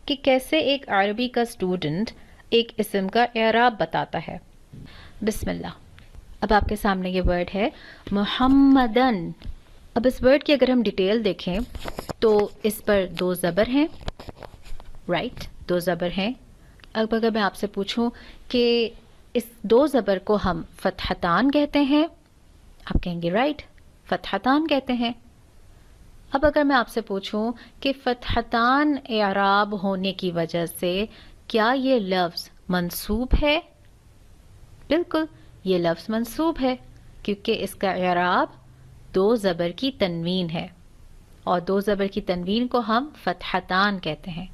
کہ کیسے ایک عربی کا اسٹوڈنٹ ایک اسم کا اعراب بتاتا ہے۔ بسم اللہ۔ اب آپ کے سامنے یہ ورڈ ہے محمدن۔ اب اس ورڈ کی اگر ہم ڈیٹیل دیکھیں تو اس پر 2 زبر ہیں، رائٹ، 2 زبر ہیں۔ اب اگر میں آپ سے پوچھوں کہ اس 2 زبر کو ہم فتحتان کہتے ہیں، آپ کہیں گے رائٹ، فتحتان کہتے ہیں۔ اب اگر میں آپ سے پوچھوں کہ فتحتان اعراب ہونے کی وجہ سے کیا یہ لفظ منصوب ہے؟ بالکل، یہ لفظ منصوب ہے کیونکہ اس کا اعراب 2 زبر کی تنوین ہے، اور 2 زبر کی تنوین کو ہم فتحتان کہتے ہیں،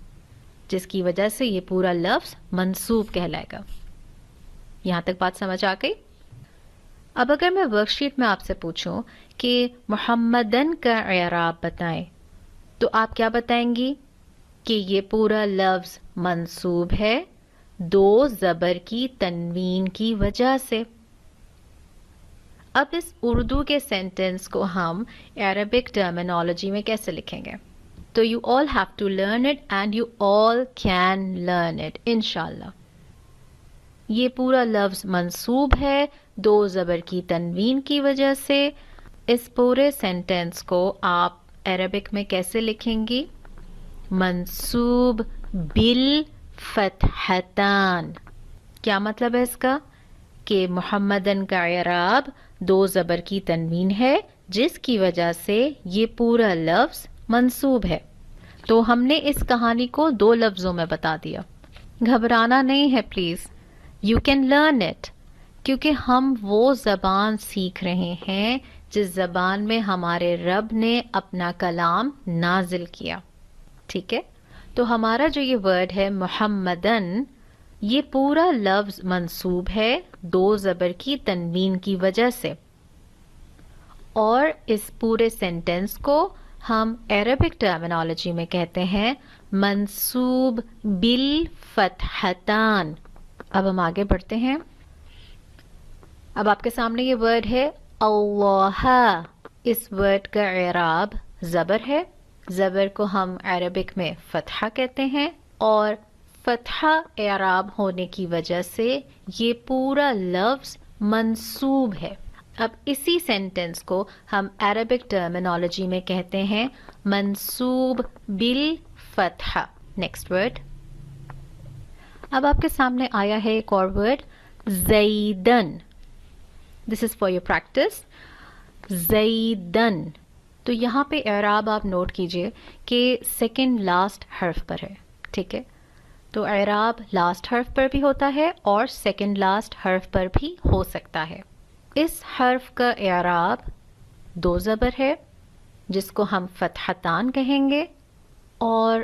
جس کی وجہ سے یہ پورا لفظ منصوب کہلائے گا۔ یہاں تک بات سمجھ آ گئی؟ اب اگر میں ورک شیٹ میں آپ سے پوچھوں کہ محمدن کا اعراب بتائیں، تو آپ کیا بتائیں گی؟ کہ یہ پورا لفظ منصوب ہے 2 زبر کی تنوین کی وجہ سے۔ اب اس اردو کے سینٹنس کو ہم عربک ٹرمینالوجی میں کیسے لکھیں گے؟ تو you all have to learn it and you all can learn it انشاءاللہ۔ یہ پورا لفظ منصوب ہے 2 زبر کی تنوین کی وجہ سے۔ اس پورے سینٹینس کو آپ عربک میں کیسے لکھیں گی؟ منصوب بالفتحتان۔ کیا مطلب ہے اس کا؟ کہ محمدن کا اعراب 2 زبر کی تنوین ہے، جس کی وجہ سے یہ پورا لفظ منصوب ہے۔ تو ہم نے اس کہانی کو 2 لفظوں میں بتا دیا۔ گھبرانا نہیں ہے please, you can learn it, کیونکہ ہم وہ زبان سیکھ رہے ہیں جس زبان میں ہمارے رب نے اپنا کلام نازل کیا، ٹھیک ہے؟ تو ہمارا جو یہ ورڈ ہے محمدن، یہ پورا لفظ منصوب ہے 2 زبر کی تنوین کی وجہ سے، اور اس پورے سینٹینس کو ہم عربک ٹرمینالوجی میں کہتے ہیں منصوب بالفتحتان۔ اب ہم آگے بڑھتے ہیں۔ اب آپ کے سامنے یہ ورڈ ہے اللہ۔ اس ورڈ کا اعراب زبر ہے، زبر کو ہم عربک میں فتحہ کہتے ہیں اور فتحہ اعراب ہونے کی وجہ سے یہ پورا لفظ منصوب ہے. اب اسی سینٹنس کو ہم عربک ٹرمینالوجی میں کہتے ہیں منصوب بالفتحہ. Next word. اب آپ کے سامنے آیا ہے ایک اور ورڈ زیدن. This is for your practice. زیدن. تو یہاں پہ اعراب آپ نوٹ کیجئے کہ سیکنڈ لاسٹ حرف پر ہے. ٹھیک ہے، تو اعراب لاسٹ حرف پر بھی ہوتا ہے اور سیکنڈ لاسٹ حرف پر بھی ہو سکتا ہے. اس حرف کا اعراب دو زبر ہے جس کو ہم فتحتان کہیں گے اور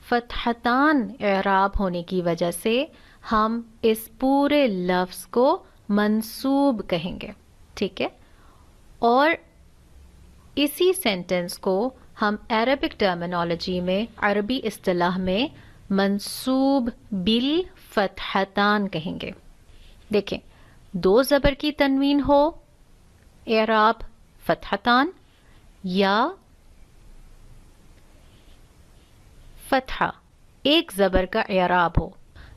فتحتان اعراب ہونے کی وجہ سے ہم اس پورے لفظ کو منصوب کہیں گے. ٹھیک ہے، اور اسی سینٹنس کو ہم عربک ٹرمینالوجی میں عربی اصطلاح میں منصوب بالفتحتان کہیں گے. دیکھیں، دو زبر کی تنوین ہو اعراب فتحتان یا فتحہ ایک زبر کا اعراب ہو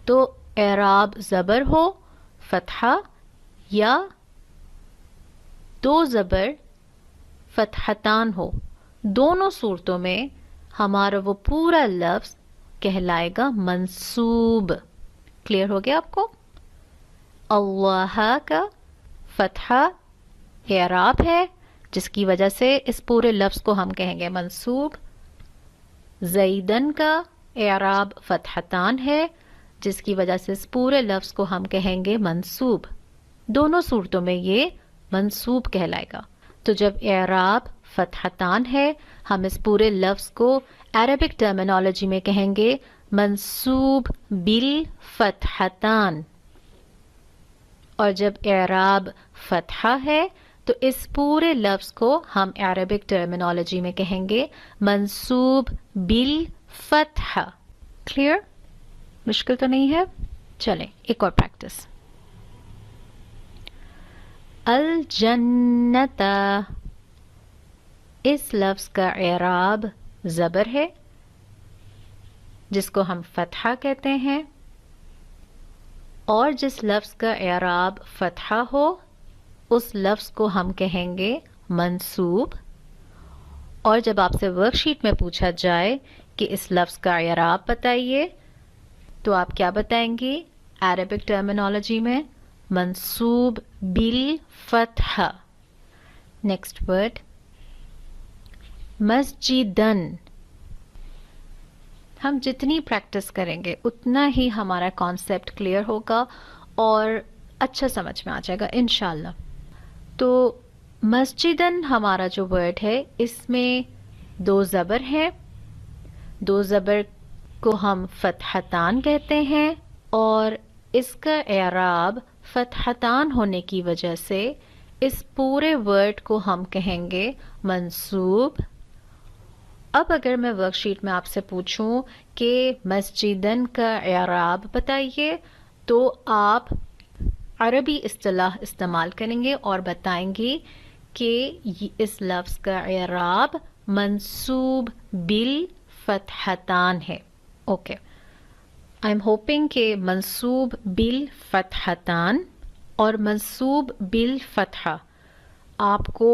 تو اعراب زبر ہو فتحہ یا دو زبر فتحتان ہو. دونوں صورتوں میں ہمارا وہ پورا لفظ کہلائے گا منصوب. کلیئر ہو گیا آپ کو؟ اللہ کا فتحہ اعراب ہے جس کی وجہ سے اس پورے لفظ کو ہم کہیں گے منصوب. زیدن کا اعراب فتحتان ہے جس کی وجہ سے اس پورے لفظ کو ہم کہیں گے منصوب. دونوں صورتوں میں یہ منصوب کہلائے گا. تو جب اعراب فتحتان ہے ہم اس پورے لفظ کو عربک ٹرمینالوجی میں کہیں گے منصوب بالفتحتان. اور جب اعراب فتحہ ہے تو اس پورے لفظ کو ہم عربک ٹرمینالوجی میں کہیں گے منصوب بالفتحہ. کلیئر؟ مشکل تو نہیں ہے؟ چلیں ایک اور پریکٹس. الجنت. اس لفظ کا اعراب زبر ہے جس کو ہم فتحہ کہتے ہیں اور جس لفظ کا اعراب فتحہ ہو اس لفظ کو ہم کہیں گے منصوب. اور جب آپ سے ورک شیٹ میں پوچھا جائے کہ اس لفظ کا اعراب بتائیے تو آپ کیا بتائیں گی عربک ٹرمینالوجی میں؟ منصوب بالفتحہ. نیکسٹ ورڈ مسجدن. ہم جتنی پریکٹس کریں گے اتنا ہی ہمارا کانسیپٹ کلیئر ہوگا اور اچھا سمجھ میں آ جائے گا انشاءاللہ. تو مسجدن ہمارا جو ورڈ ہے اس میں دو زبر ہیں. دو زبر کو ہم فتحتان کہتے ہیں اور اس کا اعراب فتحتان ہونے کی وجہ سے اس پورے ورڈ کو ہم کہیں گے منصوب. اب اگر میں ورک شیٹ میں آپ سے پوچھوں کہ مسجدن کا اعراب بتائیے تو آپ عربی اصطلاح استعمال کریں گے اور بتائیں گے کہ اس لفظ کا اعراب منصوب بالفتحتان ہے. اوکے، آئی ایم ہوپنگ کہ منصوب بالفتحتان اور منصوب بالفتحہ آپ کو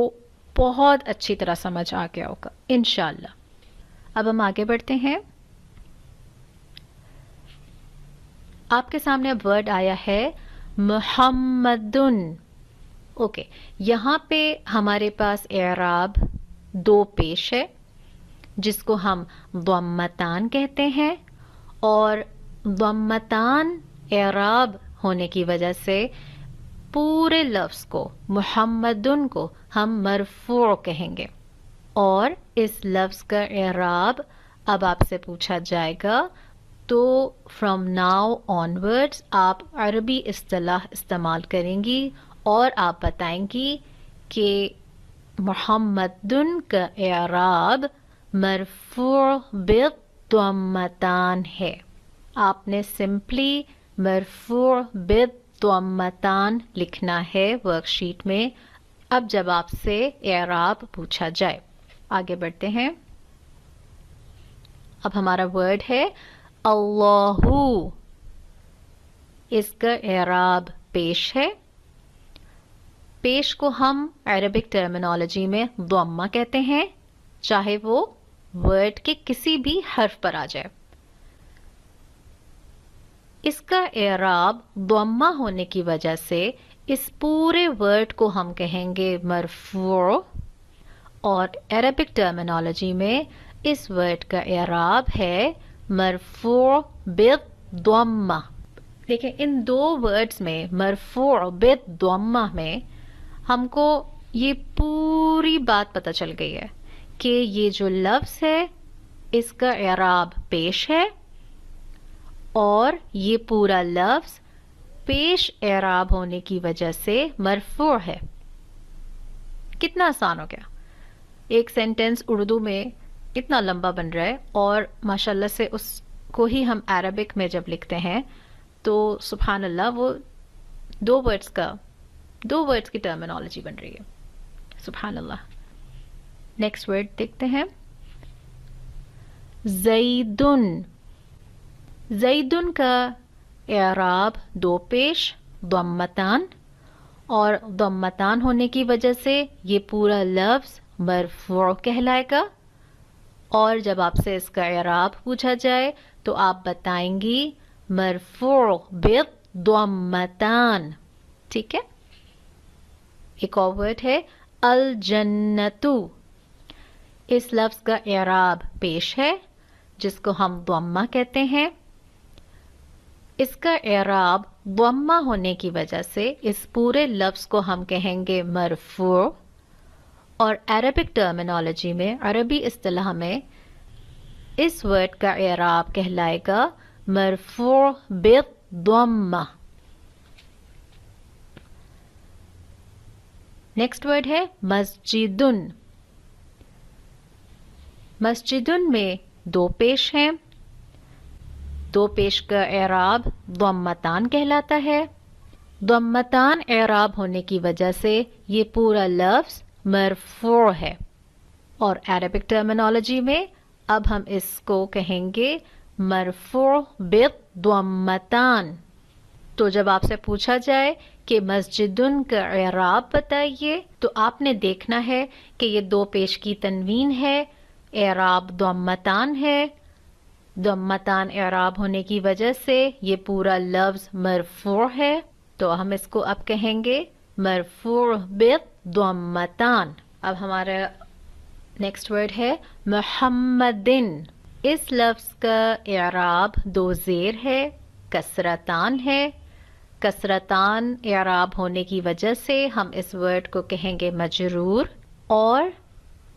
بہت اچھی طرح سمجھ آ گیا ہوگا انشاءاللہ. اب ہم آگے بڑھتے ہیں. آپ کے سامنے اب ورڈ آیا ہے محمدن. اوکے، یہاں پہ ہمارے پاس اعراب دو پیش ہے جس کو ہم ضمتان کہتے ہیں اور ضمتان اعراب ہونے کی وجہ سے پورے لفظ کو محمدن کو ہم مرفوع کہیں گے. اور اس لفظ کا اعراب اب آپ سے پوچھا جائے گا تو فرام ناؤ آن ورڈز آپ عربی اصطلاح استعمال کریں گی اور آپ بتائیں گی کہ محمدن کا اعراب مرفوع بالضمتان ہے. آپ نے سمپلی مرفوع بالضمتان لکھنا ہے ورک شیٹ میں اب جب آپ سے اعراب پوچھا جائے. آگے بڑھتے ہیں. اب ہمارا ورڈ ہے اللہ. اس کا اعراب پیش ہے. پیش کو ہم عربک ٹرمینالوجی میں ضمہ کہتے ہیں، چاہے وہ ورڈ کے کسی بھی حرف پر آ جائے. اس کا اعراب ضمہ ہونے کی وجہ سے اس پورے ورڈ کو ہم کہیں گے مرفوع، اور عربک ٹرمینالوجی میں اس ورڈ کا اعراب ہے مرفوع بالضمہ. دیکھیں ان دو ورڈز میں مرفوع بالضمہ میں ہم کو یہ پوری بات پتہ چل گئی ہے کہ یہ جو لفظ ہے اس کا اعراب پیش ہے، اور یہ پورا لفظ پیش اعراب ہونے کی وجہ سے مرفوع ہے. کتنا آسان ہو گیا. ایک سینٹنس اردو میں اتنا لمبا بن رہا ہے، اور ماشاءاللہ سے اس کو ہی ہم عربک میں جب لکھتے ہیں تو سبحان اللہ وہ دو ورڈز کی ٹرمینالوجی بن رہی ہے. سبحان اللہ. نیکسٹ ورڈ دیکھتے ہیں. زیدن. زیدن کا اعراب دو پیش ضمتان، اور ضمتان ہونے کی وجہ سے یہ پورا لفظ مرفوع کہلائے گا. اور جب آپ سے اس کا اعراب پوچھا جائے تو آپ بتائیں گی مرفوع بالضمتان. ٹھیک ہے. ایک اور ورڈ ہے الجنتو. اس لفظ کا اعراب پیش ہے جس کو ہم ضمہ کہتے ہیں. اس کا اعراب ضمہ ہونے کی وجہ سے اس پورے لفظ کو ہم کہیں گے مرفوع، اور عربک ٹرمینالوجی میں عربی اصطلاح میں اس ورڈ کا اعراب کہلائے گا مرفوع بالضمہ. نیکسٹ ورڈ ہے مسجدن. مسجدن میں دو پیش ہیں. دو پیش کا اعراب ضمتان کہلاتا ہے. ضمتان اعراب ہونے کی وجہ سے یہ پورا لفظ مرفوع ہے، اور عربک ٹرمینالوجی میں اب ہم اس کو کہیں گے مرفوع بالضمتان. تو جب آپ سے پوچھا جائے کہ مسجدن کا اعراب بتائیے تو آپ نے دیکھنا ہے کہ یہ دو پیش کی تنوین ہے، اعراب ضمتان ہے. ضمتان اعراب ہونے کی وجہ سے یہ پورا لفظ مرفوع ہے، تو ہم اس کو اب کہیں گے مرفوع بالضمتان. اب ہمارا نیکسٹ ورڈ ہے محمدن. اس لفظ کا اعراب دو زیر ہے، کسرتان ہے. کسرتان اعراب ہونے کی وجہ سے ہم اس ورڈ کو کہیں گے مجرور، اور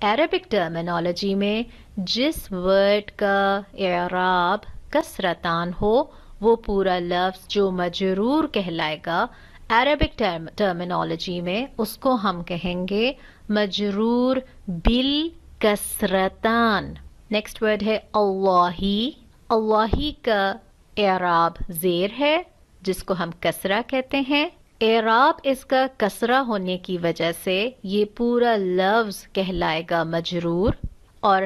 عربک ٹرمینالوجی میں جس ورڈ کا اعراب کسرتان ہو وہ پورا لفظ جو مجرور کہلائے گا عربک ٹرمینالوجی میں اس کو ہم کہیں گے مجرور بالکسرتان. نیکسٹ ورڈ ہے اللہی. اللہی کا اعراب زیر ہے جس کو ہم کسرہ کہتے ہیں. اعراب اس کا کسرہ ہونے کی وجہ سے یہ پورا لفظ کہلائے گا مجرور، اور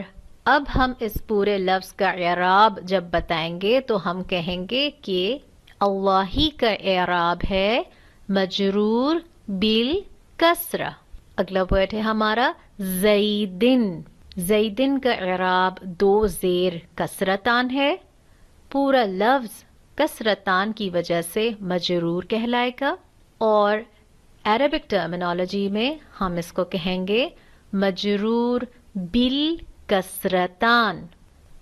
اب ہم اس پورے لفظ کا اعراب جب بتائیں گے تو ہم کہیں گے کہ اللہی کا اعراب ہے مجرور بالکسرہ. اگلا ورڈ ہے ہمارا زیدن. زیدن کا اعراب دو زیر کسرتان ہے. پورا لفظ کسرتان کی وجہ سے مجرور کہلائے گا، اور عربک ٹرمینالوجی میں ہم اس کو کہیں گے مجرور بالکسرتان.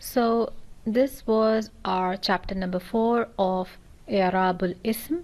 So this was our chapter number 4 of I'rab al-Ism.